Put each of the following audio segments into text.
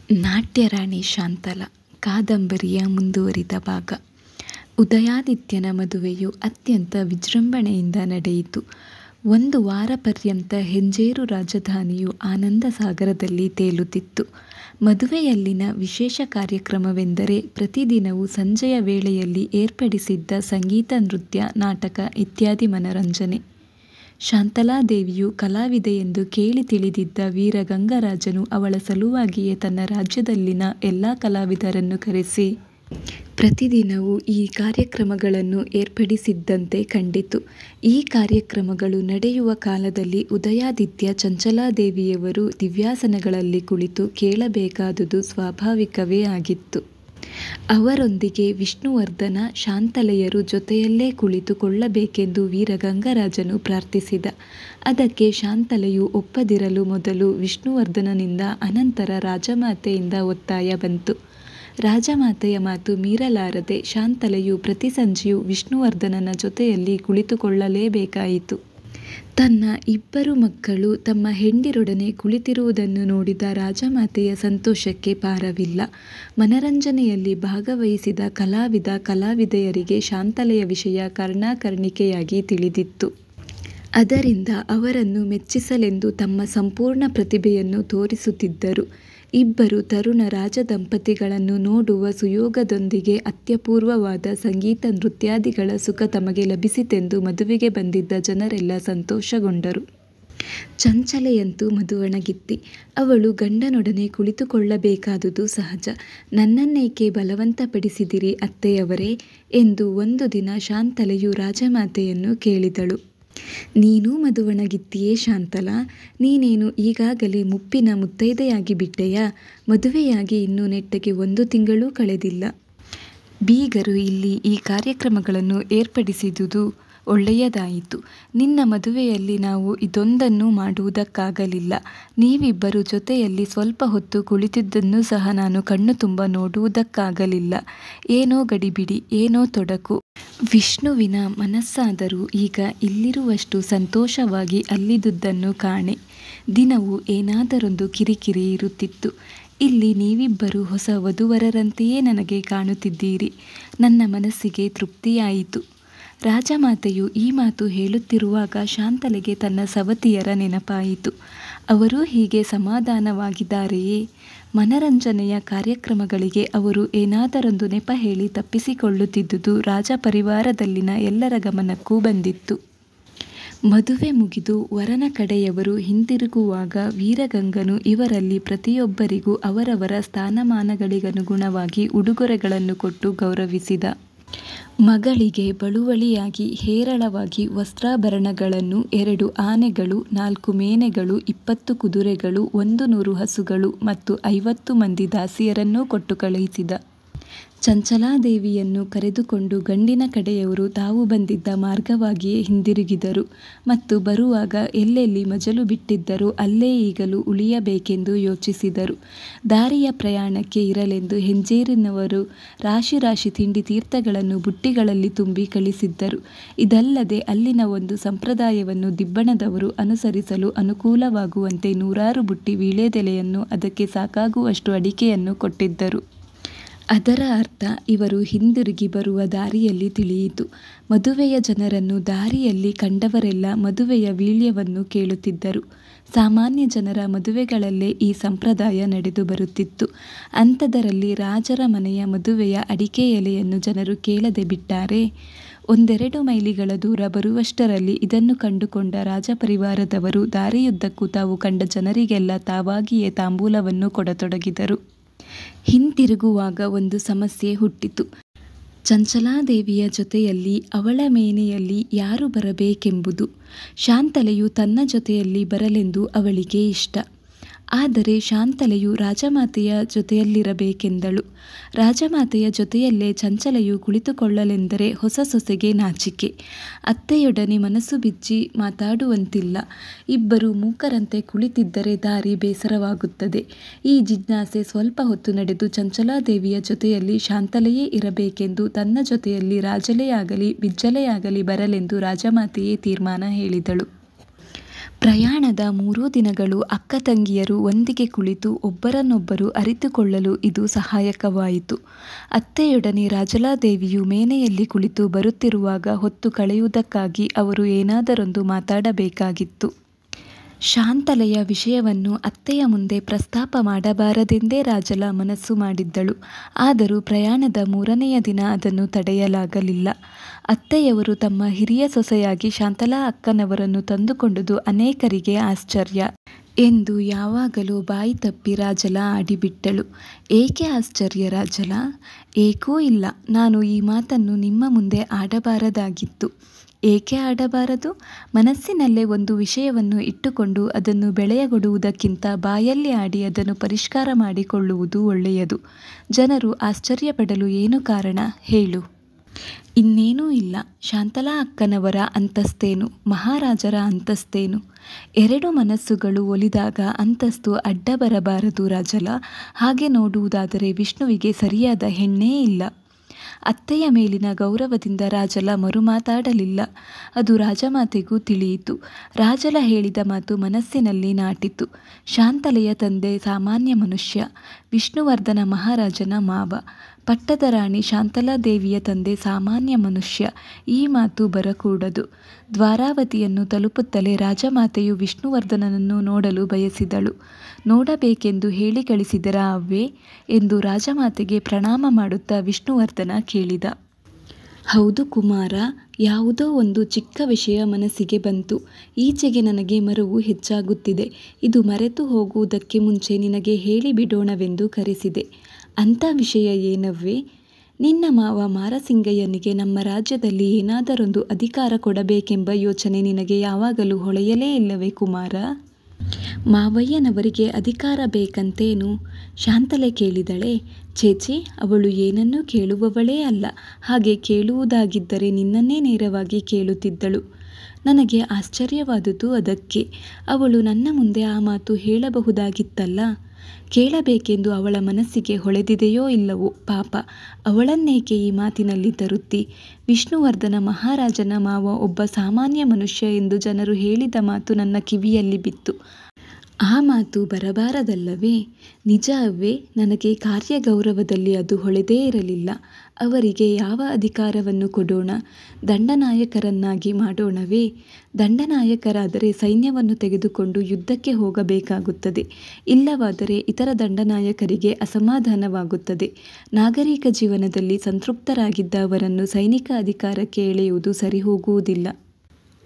ನಾಟ್ಯರಾಣಿ ಶಾಂತಲ ಕಾದಂಬರಿಯ ಮುಂದುವರಿದ ಭಾಗ. ಉದಯಾದಿತ್ಯನ ಮದುವೆಯು ಅತ್ಯಂತ ವಿಜೃಂಭಣೆಯಿಂದ ನಡೆಯಿತು. 1 ವಾರ ಪರ್ಯಂತ ಹೆಂಜೇರು ರಾಜಧಾನಿಯು ಆನಂದ ಸಾಗರದಲ್ಲಿ ತೇಲುತ್ತಿತ್ತು. ಮದುವೆಯಲ್ಲಿನ ವಿಶೇಷ ಕಾರ್ಯಕ್ರಮವೆಂದರೆ ಪ್ರತಿದಿನವೂ ಸಂಜೆಯ ವೇಳೆಯಲ್ಲಿ ಏರ್ಪಡಿಸಿದ್ದ ಸಂಗೀತ, ನೃತ್ಯ, ನಾಟಕ ಇತ್ಯಾದಿ ಮನರಂಜನೆ. ಶಾಂತಲಾದೇವಿಯು ಕಲಾವಿದೆಯೆಂದು ಕೇಳಿ ತಿಳಿದಿದ್ದ ವೀರಗಂಗರಾಜನು ಅವಳ ಸಲುವಾಗಿಯೇ ತನ್ನ ರಾಜ್ಯದಲ್ಲಿನ ಎಲ್ಲ ಕಲಾವಿದರನ್ನು ಕರೆಸಿ ಪ್ರತಿದಿನವೂ ಈ ಕಾರ್ಯಕ್ರಮಗಳನ್ನು ಏರ್ಪಡಿಸಿದ್ದಂತೆ ಕಂಡಿತು. ಈ ಕಾರ್ಯಕ್ರಮಗಳು ನಡೆಯುವ ಕಾಲದಲ್ಲಿ ಉದಯಾದಿತ್ಯ ಚಂಚಲಾದೇವಿಯವರು ದಿವ್ಯಾಸನಗಳಲ್ಲಿ ಕುಳಿತು ಕೇಳಬೇಕಾದುದು ಸ್ವಾಭಾವಿಕವೇ ಆಗಿತ್ತು. ಅವರೊಂದಿಗೆ ವಿಷ್ಣುವರ್ಧನ, ಶಾಂತಲೆಯರು ಜೊತೆಯಲ್ಲೇ ಕುಳಿತುಕೊಳ್ಳಬೇಕೆಂದು ವೀರಗಂಗರಾಜನು ಪ್ರಾರ್ಥಿಸಿದ. ಅದಕ್ಕೆ ಶಾಂತಲೆಯು ಒಪ್ಪದಿರಲು ಮೊದಲು ವಿಷ್ಣುವರ್ಧನನಿಂದ, ಅನಂತರ ರಾಜಮಾತೆಯಿಂದ ಒತ್ತಾಯ ಬಂತು. ರಾಜಮಾತೆಯ ಮಾತು ಮೀರಲಾರದೆ ಶಾಂತಲೆಯು ಪ್ರತಿ ಸಂಜೆಯೂ ವಿಷ್ಣುವರ್ಧನನ ಜೊತೆಯಲ್ಲಿ ಕುಳಿತುಕೊಳ್ಳಲೇಬೇಕಾಯಿತು. ತನ್ನ 2 ಮಕ್ಕಳು ತಮ್ಮ ಹೆಂಡಿರೊಡನೆ ಕುಳಿತಿರುವುದನ್ನು ನೋಡಿದ ರಾಜಮಾತೆಯ ಸಂತೋಷಕ್ಕೆ ಪಾರವಿಲ್ಲ. ಮನರಂಜನೆಯಲ್ಲಿ ಭಾಗವಹಿಸಿದ ಕಲಾವಿದ ಕಲಾವಿದೆಯರಿಗೆ ಶಾಂತಲೆಯ ವಿಷಯ ಕರ್ಣಾಕರ್ಣಿಕೆಯಾಗಿ ತಿಳಿದಿತ್ತು. ಅದರಿಂದ ಅವರನ್ನು ಮೆಚ್ಚಿಸಲೆಂದು ತಮ್ಮ ಸಂಪೂರ್ಣ ಪ್ರತಿಭೆಯನ್ನು ತೋರಿಸುತ್ತಿದ್ದರು. 2 ತರುಣ ರಾಜದಂಪತಿಗಳನ್ನು ನೋಡುವ ಸುಯೋಗದೊಂದಿಗೆ ಅತ್ಯಪೂರ್ವವಾದ ಸಂಗೀತ, ನೃತ್ಯಾದಿಗಳ ಸುಖ ತಮಗೆ ಲಭಿಸಿತೆಂದು ಮದುವೆಗೆ ಬಂದಿದ್ದ ಜನರೆಲ್ಲ ಸಂತೋಷಗೊಂಡರು. ಚಂಚಲೆಯಂತೂ ಮದುವಣಗಿತ್ತಿ. ಅವಳು ಗಂಡನೊಡನೆ ಕುಳಿತುಕೊಳ್ಳಬೇಕಾದುದು ಸಹಜ. ನನ್ನನ್ನೇಕೆ ಬಲವಂತಪಡಿಸಿದಿರಿ ಅತ್ತೆಯವರೇ ಎಂದು ಒಂದು ದಿನ ಶಾಂತಲೆಯು ರಾಜಮಾತೆಯನ್ನು ಕೇಳಿದಳು. ನೀನೂ ಮದುವಣಗಿತ್ತೀಯೇ ಶಾಂತಲಾ? ನೀನೇನು ಈಗಾಗಲೇ ಮುಪ್ಪಿನ ಮುತ್ತೈದೆಯಾಗಿ ಬಿಟ್ಟೆಯಾ? ಮದುವೆಯಾಗಿ ಇನ್ನೂ ನೆಟ್ಟಗೆ 1 ತಿಂಗಳೂ ಕಳೆದಿಲ್ಲ. ಬೀಗರು ಇಲ್ಲಿ ಈ ಕಾರ್ಯಕ್ರಮಗಳನ್ನು ಏರ್ಪಡಿಸಿದುದು ಒಳ್ಳೆಯದಾಯಿತು. ನಿನ್ನ ಮದುವೆಯಲ್ಲಿ ನಾವು ಇದೊಂದನ್ನೂ ಮಾಡುವುದಕ್ಕಾಗಲಿಲ್ಲ. ನೀವಿಬ್ಬರು ಜೊತೆಯಲ್ಲಿ ಸ್ವಲ್ಪ ಹೊತ್ತು ಕುಳಿತಿದ್ದನ್ನೂ ಸಹ ನಾನು ಕಣ್ಣು ತುಂಬ ನೋಡುವುದಕ್ಕಾಗಲಿಲ್ಲ. ಏನೋ ಗಡಿಬಿಡಿ, ಏನೋ ತೊಡಕು. ವಿಷ್ಣುವಿನ ಮನಸ್ಸಾದರೂ ಈಗ ಇಲ್ಲಿರುವಷ್ಟು ಸಂತೋಷವಾಗಿ ಅಲ್ಲಿದ್ದುದನ್ನು ಕಾಣೆ. ದಿನವೂ ಏನಾದರೊಂದು ಕಿರಿಕಿರಿ ಇರುತ್ತಿತ್ತು. ಇಲ್ಲಿ ನೀವಿಬ್ಬರು ಹೊಸ ವಧುವರರಂತೆಯೇ ನನಗೆ ಕಾಣುತ್ತಿದ್ದೀರಿ. ನನ್ನ ಮನಸ್ಸಿಗೆ ತೃಪ್ತಿಯಾಯಿತು. ರಾಜಮಾತೆಯು ಈ ಮಾತು ಹೇಳುತ್ತಿರುವಾಗ ಶಾಂತಲೆಗೆ ತನ್ನ ಸವತಿಯರ ನೆನಪಾಯಿತು. ಅವರೂ ಹೀಗೆ ಸಮಾಧಾನವಾಗಿದ್ದಾರೆಯೇ? ಮನರಂಜನೆಯ ಕಾರ್ಯಕ್ರಮಗಳಿಗೆ ಅವರು ಏನಾದರೊಂದು ನೆಪ ಹೇಳಿ ತಪ್ಪಿಸಿಕೊಳ್ಳುತ್ತಿದ್ದುದು ರಾಜಪರಿವಾರದಲ್ಲಿನ ಎಲ್ಲರ ಗಮನಕ್ಕೂ ಬಂದಿತ್ತು. ಮದುವೆ ಮುಗಿದು ವರನ ಕಡೆಯವರು ಹಿಂದಿರುಗುವಾಗ ವೀರಗಂಗನು ಇವರಲ್ಲಿ ಪ್ರತಿಯೊಬ್ಬರಿಗೂ ಅವರವರ ಸ್ಥಾನಮಾನಗಳಿಗನುಗುಣವಾಗಿ ಉಡುಗೊರೆಗಳನ್ನು ಕೊಟ್ಟು ಗೌರವಿಸಿದ. ಮಗಳಿಗೆ ಬಳುವಳಿಯಾಗಿ ಹೇರಳವಾಗಿ ವಸ್ತ್ರಾಭರಣಗಳನ್ನು, 2 ಆನೆಗಳು, 4 ಮೇನೆಗಳು, 20 ಕುದುರೆಗಳು, 100 ಹಸುಗಳು ಮತ್ತು 50 ಮಂದಿ ದಾಸಿಯರನ್ನೂ ಕೊಟ್ಟು ಕಳುಹಿಸಿದ. ಚಂಚಲಾದೇವಿಯನ್ನು ಕರೆದುಕೊಂಡು ಗಂಡಿನ ಕಡೆಯವರು ತಾವು ಬಂದಿದ್ದ ಮಾರ್ಗವಾಗಿಯೇ ಹಿಂದಿರುಗಿದರು ಮತ್ತು ಬರುವಾಗ ಎಲ್ಲೆಲ್ಲಿ ಮಜಲು ಬಿಟ್ಟಿದ್ದರೋ ಅಲ್ಲೇ ಈಗಲೂ ಉಳಿಯಬೇಕೆಂದು ಯೋಚಿಸಿದರು. ದಾರಿಯ ಪ್ರಯಾಣಕ್ಕೆ ಇರಲೆಂದು ಹೆಂಜೇರಿನವರು ರಾಶಿ ರಾಶಿ ತಿಂಡಿ ತೀರ್ಥಗಳನ್ನು ಬುಟ್ಟಿಗಳಲ್ಲಿ ತುಂಬಿ ಕಳಿಸಿದ್ದರು. ಇದಲ್ಲದೆ ಅಲ್ಲಿನ ಒಂದು ಸಂಪ್ರದಾಯವನ್ನು ದಿಬ್ಬಣದವರು ಅನುಸರಿಸಲು ಅನುಕೂಲವಾಗುವಂತೆ 100 ಬುಟ್ಟಿ ವೀಳ್ಯದೆಲೆಯನ್ನು, ಅದಕ್ಕೆ ಸಾಕಾಗುವಷ್ಟು ಅಡಿಕೆಯನ್ನು ಕೊಟ್ಟಿದ್ದರು. ಅದರ ಅರ್ಥ ಇವರು ಹಿಂದಿರುಗಿ ಬರುವ ದಾರಿಯಲ್ಲಿ ತಿಳಿಯಿತು. ಮದುವೆಯ ಜನರನ್ನು ದಾರಿಯಲ್ಲಿ ಕಂಡವರೆಲ್ಲ ಮದುವೆಯ ವೀಳ್ಯವನ್ನು ಕೇಳುತ್ತಿದ್ದರು. ಸಾಮಾನ್ಯ ಜನರ ಮದುವೆಗಳಲ್ಲೇ ಈ ಸಂಪ್ರದಾಯ ನಡೆದು ಬರುತ್ತಿತ್ತು. ಅಂಥದರಲ್ಲಿ ರಾಜರ ಮನೆಯ ಮದುವೆಯ ಅಡಿಕೆ ಎಲೆಯನ್ನು ಜನರು ಕೇಳದೆ ಬಿಟ್ಟಾರೇ? 1-2 ಮೈಲಿಗಳ ದೂರ ಬರುವಷ್ಟರಲ್ಲಿ ಇದನ್ನು ಕಂಡುಕೊಂಡ ರಾಜಪರಿವಾರದವರು ದಾರಿಯುದ್ದಕ್ಕೂ ತಾವು ಕಂಡ ಜನರಿಗೆಲ್ಲ ತಾವಾಗಿಯೇ ತಾಂಬೂಲವನ್ನು ಕೊಡತೊಡಗಿದರು. ಹಿಂತಿರುಗುವಾಗ ಒಂದು ಸಮಸ್ಯೆ ಹುಟ್ಟಿತು. ಚಂಚಲಾದೇವಿಯ ಜೊತೆಯಲ್ಲಿ ಅವಳ ಮೇನೆಯಲ್ಲಿ ಯಾರು ಬರಬೇಕೆಂಬುದು. ಶಾಂತಲೆಯು ತನ್ನ ಜೊತೆಯಲ್ಲಿ ಬರಲೆಂದು ಅವಳಿಗೆ ಇಷ್ಟ. ಆದರೆ ಶಾಂತಲೆಯು ರಾಜಮಾತೆಯ ಜೊತೆಯಲ್ಲಿರಬೇಕೆಂದಳು. ರಾಜಮಾತೆಯ ಜೊತೆಯಲ್ಲೇ ಚಂಚಲೆಯು ಕುಳಿತುಕೊಳ್ಳಲೆಂದರೆ ಹೊಸ ಸೊಸೆಗೆ ನಾಚಿಕೆ. ಅತ್ತೆಯೊಡನೆ ಮನಸ್ಸು ಬಿಚ್ಚಿ ಮಾತಾಡುವಂತಿಲ್ಲ. ಇಬ್ಬರು ಮೂಕರಂತೆ ಕುಳಿತಿದ್ದರೆ ದಾರಿ ಬೇಸರವಾಗುತ್ತದೆ. ಈ ಜಿಜ್ಞಾಸೆ ಸ್ವಲ್ಪ ಹೊತ್ತು ನಡೆದು ಚಂಚಲಾದೇವಿಯ ಜೊತೆಯಲ್ಲಿ ಶಾಂತಲೆಯೇ ಇರಬೇಕೆಂದು, ತನ್ನ ಜೊತೆಯಲ್ಲಿ ರಾಜಳೆಯಾಗಲಿ ಬಿಜ್ಜಳೆಯಾಗಲಿ ಬರಲೆಂದು ರಾಜಮಾತೆಯೇ ತೀರ್ಮಾನ ಹೇಳಿದಳು. ಪ್ರಯಾಣದ 3 ದಿನಗಳು ಅಕ್ಕ ತಂಗಿಯರು ಒಂದಿಗೆ ಕುಳಿತು ಒಬ್ಬರನ್ನೊಬ್ಬರು ಅರಿತುಕೊಳ್ಳಲು ಇದು ಸಹಾಯಕವಾಯಿತು. ಅತ್ತೆಯೊಡನೆ ರಾಜಲಾದೇವಿಯು ಮೇನೆಯಲ್ಲಿ ಕುಳಿತು ಬರುತ್ತಿರುವಾಗ ಹೊತ್ತು ಕಳೆಯುವುದಕ್ಕಾಗಿ ಅವರು ಏನಾದರೊಂದು ಮಾತಾಡಬೇಕಾಗಿತ್ತು. ಶಾಂತಲೆಯ ವಿಷಯವನ್ನು ಅತ್ತೆಯ ಮುಂದೆ ಪ್ರಸ್ತಾಪ ಮಾಡಬಾರದೆಂದೇ ರಾಜಲ ಮನಸ್ಸು ಮಾಡಿದ್ದಳು. ಆದರೂ ಪ್ರಯಾಣದ 3ನೆಯ ದಿನ ಅದನ್ನು ತಡೆಯಲಾಗಲಿಲ್ಲ. ಅತ್ತೆಯವರು ತಮ್ಮ ಹಿರಿಯ ಸೊಸೆಯಾಗಿ ಶಾಂತಲಾ ಅಕ್ಕನವರನ್ನು ತಂದುಕೊಂಡುದು ಅನೇಕರಿಗೆ ಆಶ್ಚರ್ಯ ಎಂದು ಯಾವಾಗಲೂ ಬಾಯಿ ತಪ್ಪಿ ರಾಜಲ ಆಡಿಬಿಟ್ಟಳು. ಏಕೆ ಆಶ್ಚರ್ಯ ರಾಜಲ? ಏಕೂ ಇಲ್ಲ. ನಾನು ಈ ಮಾತನ್ನು ನಿಮ್ಮ ಮುಂದೆ ಆಡಬಾರದಾಗಿತ್ತು. ಏಕೆ ಆಡಬಾರದು? ಮನಸ್ಸಿನಲ್ಲೇ ಒಂದು ವಿಷಯವನ್ನು ಇಟ್ಟುಕೊಂಡು ಅದನ್ನು ಬೆಳೆಯಗೊಡುವುದಕ್ಕಿಂತ ಬಾಯಲ್ಲಿ ಆಡಿ ಅದನ್ನು ಪರಿಷ್ಕಾರ ಮಾಡಿಕೊಳ್ಳುವುದು ಒಳ್ಳೆಯದು. ಜನರು ಆಶ್ಚರ್ಯಪಡಲು ಏನು ಕಾರಣ ಹೇಳು? ಇನ್ನೇನೂ ಇಲ್ಲ. ಶಾಂತಲಾ ಅಕ್ಕನವರ ಅಂತಸ್ತೇನು, ಮಹಾರಾಜರ ಅಂತಸ್ತೇನು? 2 ಮನಸ್ಸುಗಳು ಒಲಿದಾಗ ಅಂತಸ್ತು ಅಡ್ಡ ಬರಬಾರದು ರಾಜಲ. ಹಾಗೆ ನೋಡುವುದಾದರೆ ವಿಷ್ಣುವಿಗೆ ಸರಿಯಾದ ಹೆಣ್ಣೇ ಇಲ್ಲ. ಅತ್ತೆಯ ಮೇಲಿನ ಗೌರವದಿಂದ ರಾಜಲ ಮರುಮಾತಾಡಲಿಲ್ಲ. ಅದು ರಾಜಮಾತೆಗೂ ತಿಳಿಯಿತು. ರಾಜಲ ಹೇಳಿದ ಮಾತು ಮನಸ್ಸಿನಲ್ಲಿ ನಾಟಿತು. ಶಾಂತಲೆಯ ತಂದೆ ಸಾಮಾನ್ಯ ಮನುಷ್ಯ, ವಿಷ್ಣುವರ್ಧನ ಮಹಾರಾಜನ ಮಾವ. ಪಟ್ಟದ ರಾಣಿ ಶಾಂತಲಾದೇವಿಯ ತಂದೆ ಸಾಮಾನ್ಯ ಮನುಷ್ಯ. ಈ ಮಾತು ಬರಕೂಡದು. ದ್ವಾರಾವತಿಯನ್ನು ತಲುಪುತ್ತಲೇ ರಾಜಮಾತೆಯು ವಿಷ್ಣುವರ್ಧನನನ್ನು ನೋಡಲು ಬಯಸಿದಳು. ನೋಡಬೇಕೆಂದು ಹೇಳಿ ಕಳಿಸಿದರಾ ಅವ್ವೇ ಎಂದು ರಾಜಮಾತೆಗೆ ಪ್ರಣಾಮ ಮಾಡುತ್ತಾ ವಿಷ್ಣುವರ್ಧನ ಕೇಳಿದ. ಹೌದು ಕುಮಾರ. ಯಾವುದೋ ಒಂದು ಚಿಕ್ಕ ವಿಷಯ ಮನಸ್ಸಿಗೆ ಬಂತು. ಈಚೆಗೆ ನನಗೆ ಮರವು ಹೆಚ್ಚಾಗುತ್ತಿದೆ. ಇದು ಮರೆತು ಹೋಗುವುದಕ್ಕೆ ಮುಂಚೆ ನಿನಗೆ ಹೇಳಿಬಿಡೋಣವೆಂದು ಕರೆಸಿದೆ. ಅಂಥ ವಿಷಯ ಏನವ್ವೇ? ನಿನ್ನ ಮಾವ ಮಾರಸಿಂಗಯ್ಯನಿಗೆ ನಮ್ಮ ರಾಜ್ಯದಲ್ಲಿ ಏನಾದರೊಂದು ಅಧಿಕಾರ ಕೊಡಬೇಕೆಂಬ ಯೋಚನೆ ನಿನಗೆ ಯಾವಾಗಲೂ ಹೊಳೆಯಲೇ ಇಲ್ಲವೇ ಕುಮಾರ? ಮಾವಯ್ಯನವರಿಗೆ ಅಧಿಕಾರ ಬೇಕಂತೇನು? ಶಾಂತಲೆ ಕೇಳಿದಳೆ. ಛೇಛಿ, ಅವಳು ಏನನ್ನೂ ಕೇಳುವವಳೇ ಅಲ್ಲ. ಹಾಗೆ ಕೇಳುವುದಾಗಿದ್ದರೆ ನಿನ್ನನ್ನೇ ನೇರವಾಗಿ ಕೇಳುತ್ತಿದ್ದಳು. ನನಗೆ ಆಶ್ಚರ್ಯವಾದುದು ಅದಕ್ಕೆ. ಅವಳು ನನ್ನ ಮುಂದೆ ಆ ಮಾತು ಹೇಳಬಹುದಾಗಿತ್ತಲ್ಲ. ಕೇಳಬೇಕೆಂದು ಅವಳ ಮನಸ್ಸಿಗೆ ಹೊಳೆದಿದೆಯೋ ಇಲ್ಲವೋ ಪಾಪ, ಅವಳನ್ನೇಕೆ ಈ ಮಾತಿನಲ್ಲಿ ತರುತ್ತಿ? ವಿಷ್ಣುವರ್ಧನ ಮಹಾರಾಜನ ಮಾವ ಒಬ್ಬ ಸಾಮಾನ್ಯ ಮನುಷ್ಯ ಎಂದು ಜನರು ಹೇಳಿದ ಮಾತು ನನ್ನ ಕಿವಿಯಲ್ಲಿ ಬಿತ್ತು. ಆ ಮಾತು ಬರಬಾರದಲ್ಲವೇ? ನಿಜ ಅವ್ವೇ, ನನಗೆ ಕಾರ್ಯಗೌರವದಲ್ಲಿ ಅದು ಹೊಳೆದೇ ಇರಲಿಲ್ಲ. ಅವರಿಗೆ ಯಾವ ಅಧಿಕಾರವನ್ನು ಕೊಡೋಣ? ದಂಡನಾಯಕರನ್ನಾಗಿ ಮಾಡೋಣವೇ? ದಂಡನಾಯಕರಾದರೆ ಸೈನ್ಯವನ್ನು ತೆಗೆದುಕೊಂಡು ಯುದ್ಧಕ್ಕೆ ಹೋಗಬೇಕಾಗುತ್ತದೆ. ಇಲ್ಲವಾದರೆ ಇತರ ದಂಡನಾಯಕರಿಗೆ ಅಸಮಾಧಾನವಾಗುತ್ತದೆ. ನಾಗರಿಕ ಜೀವನದಲ್ಲಿ ಸಂತೃಪ್ತರಾಗಿದ್ದ ಅವರನ್ನು ಸೈನಿಕ ಅಧಿಕಾರಕ್ಕೆ ಎಳೆಯುವುದು ಸರಿಹೋಗುವುದಿಲ್ಲ.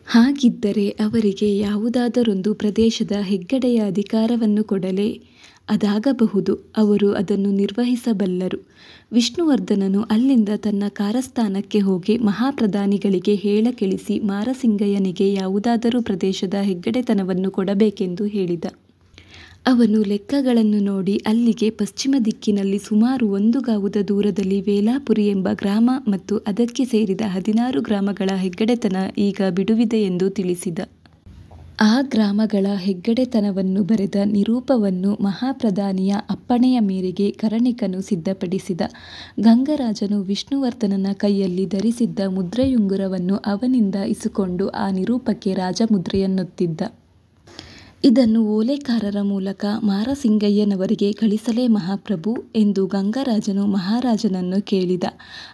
ಹಾಗಿದ್ದರೆ ಅವರಿಗೆ ಯಾವುದಾದರೊಂದು ಪ್ರದೇಶದ ಹೆಗ್ಗಡೆಯ ಅಧಿಕಾರವನ್ನು ಕೊಡಲೇ? ಅದಾಗಬಹುದು. ಅವರು ಅದನ್ನು ನಿರ್ವಹಿಸಬಲ್ಲರು. ವಿಷ್ಣುವರ್ಧನನು ಅಲ್ಲಿಂದ ತನ್ನ ಕಾರಸ್ಥಾನಕ್ಕೆ ಹೋಗಿ ಮಹಾಪ್ರಧಾನಿಗಳಿಗೆ ಹೇಳಕೆಳಿಸಿ ಮಾರಸಿಂಗಯ್ಯನಿಗೆ ಯಾವುದಾದರೂ ಪ್ರದೇಶದ ಹೆಗ್ಗಡೆತನವನ್ನು ಕೊಡಬೇಕೆಂದು ಹೇಳಿದ. ಅವನು ಲೆಕ್ಕಗಳನ್ನು ನೋಡಿ ಅಲ್ಲಿಗೆ ಪಶ್ಚಿಮ ದಿಕ್ಕಿನಲ್ಲಿ ಸುಮಾರು 1 ಗಾವುದ ದೂರದಲ್ಲಿ ವೇಲಾಪುರಿ ಎಂಬ ಗ್ರಾಮ ಮತ್ತು ಅದಕ್ಕೆ ಸೇರಿದ 16 ಗ್ರಾಮಗಳ ಹೆಗ್ಗಡೆತನ ಈಗ ಬಿಡುವಿದೆ ಎಂದು ತಿಳಿಸಿದ. ಆ ಗ್ರಾಮಗಳ ಹೆಗ್ಗಡೆತನವನ್ನು ಬರೆದ ನಿರೂಪವನ್ನು ಮಹಾಪ್ರಧಾನಿಯ ಅಪ್ಪಣೆಯ ಮೇರೆಗೆ ಕರಣಿಕನು ಸಿದ್ಧಪಡಿಸಿದ. ಗಂಗರಾಜನು ವಿಷ್ಣುವರ್ಧನನ ಕೈಯಲ್ಲಿ ಧರಿಸಿದ್ದ ಮುದ್ರೆಯುಂಗುರವನ್ನು ಅವನಿಂದ ಇಸುಕೊಂಡು ಆ ನಿರೂಪಕ್ಕೆ ರಾಜಮುದ್ರೆಯನ್ನೊತ್ತಿದ್ದ. ಇದನ್ನು ಓಲೆಕಾರರ ಮೂಲಕ ಮಾರಸಿಂಗಯ್ಯನವರಿಗೆ ಕಳಿಸಲೇ ಮಹಾಪ್ರಭು ಎಂದು ಗಂಗರಾಜನು ಮಹಾರಾಜನನ್ನು ಕೇಳಿದ.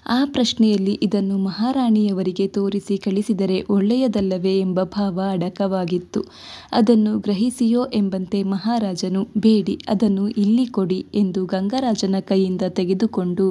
ಆ ಪ್ರಶ್ನೆಯಲ್ಲಿ ಇದನ್ನು ಮಹಾರಾಣಿಯವರಿಗೆ ತೋರಿಸಿ ಕಳಿಸಿದರೆ ಒಳ್ಳೆಯದಲ್ಲವೇ ಎಂಬ ಭಾವ ಅಡಕವಾಗಿತ್ತು. ಅದನ್ನು ಗ್ರಹಿಸಿಯೋ ಎಂಬಂತೆ ಮಹಾರಾಜನು, ಬೇಡಿ, ಅದನ್ನು ಇಲ್ಲಿ ಕೊಡಿ ಎಂದು ಗಂಗರಾಜನ ಕೈಯಿಂದ ತೆಗೆದುಕೊಂಡು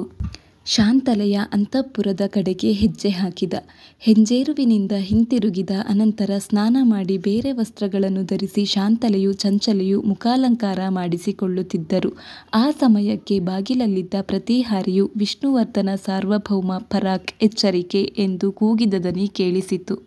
ಶಾಂತಲೆಯ ಅಂತಃಪುರದ ಕಡೆಗೆ ಹೆಜ್ಜೆ ಹಾಕಿದ. ಹೆಂಜೇರುವಿನಿಂದ ಹಿಂತಿರುಗಿದ ಅನಂತರ ಸ್ನಾನ ಮಾಡಿ ಬೇರೆ ವಸ್ತ್ರಗಳನ್ನು ಧರಿಸಿ ಶಾಂತಲೆಯು ಚಂಚಲೆಯು ಮುಖಾಲಂಕಾರ ಮಾಡಿಸಿಕೊಳ್ಳುತ್ತಿದ್ದರು. ಆ ಸಮಯಕ್ಕೆ ಬಾಗಿಲಲ್ಲಿದ್ದ ಪ್ರತಿಹಾರಿಯು ವಿಷ್ಣುವರ್ಧನ ಸಾರ್ವಭೌಮ ಪರಾಕ್, ಎಚ್ಚರಿಕೆ ಎಂದು ಕೂಗಿದ ದನಿ ಕೇಳಿಸಿತು.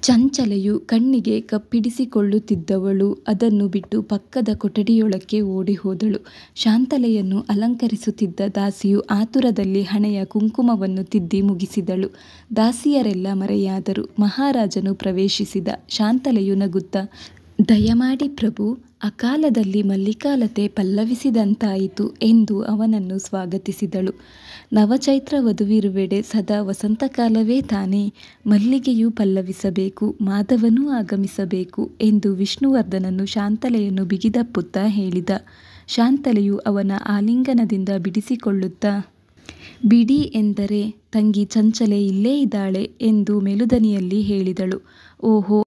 ಚಂಚಲೆಯು ಕಣ್ಣಿಗೆ ಕಪ್ಪಿಡಿಸಿಕೊಳ್ಳುತ್ತಿದ್ದವಳು ಅದನ್ನು ಬಿಟ್ಟು ಪಕ್ಕದ ಕೊಠಡಿಯೊಳಕ್ಕೆ ಓಡಿಹೋದಳು. ಶಾಂತಲೆಯನ್ನು ಅಲಂಕರಿಸುತ್ತಿದ್ದ ದಾಸಿಯು ಆತುರದಲ್ಲಿ ಹಣೆಯ ಕುಂಕುಮವನ್ನು ತಿದ್ದಿ ಮುಗಿಸಿದಳು. ದಾಸಿಯರೆಲ್ಲ ಮರೆಯಾದರು. ಮಹಾರಾಜನು ಪ್ರವೇಶಿಸಿದ. ಶಾಂತಲೆಯು ನಗುತ್ತಾ, ದಯಮಾಡಿ ಪ್ರಭು, ಅಕಾಲದಲ್ಲಿ ಮಲ್ಲಿಕಾಲತೆ ಪಲ್ಲವಿಸಿದಂತಾಯಿತು ಎಂದು ಅವನನ್ನು ಸ್ವಾಗತಿಸಿದಳು. ನವಚೈತ್ರ ವಧುವಿರುವೆಡೆ ಸದಾ ವಸಂತಕಾಲವೇ ತಾನೇ, ಮಲ್ಲಿಗೆಯೂ ಪಲ್ಲವಿಸಬೇಕು, ಮಾಧವನೂ ಆಗಮಿಸಬೇಕು ಎಂದು ವಿಷ್ಣುವರ್ಧನನು ಶಾಂತಲೆಯನ್ನು ಬಿಗಿದಪ್ಪುತ್ತಾ ಹೇಳಿದ. ಶಾಂತಲೆಯು ಅವನ ಆಲಿಂಗನದಿಂದ ಬಿಡಿಸಿಕೊಳ್ಳುತ್ತಾ, ಬಿಡಿ ಎಂದರೆ ತಂಗಿ ಚಂಚಲೆ ಇಲ್ಲೇ ಇದ್ದಾಳೆ ಎಂದು ಮೆಲುದನಿಯಲ್ಲಿ ಹೇಳಿದಳು. ಓಹೋ,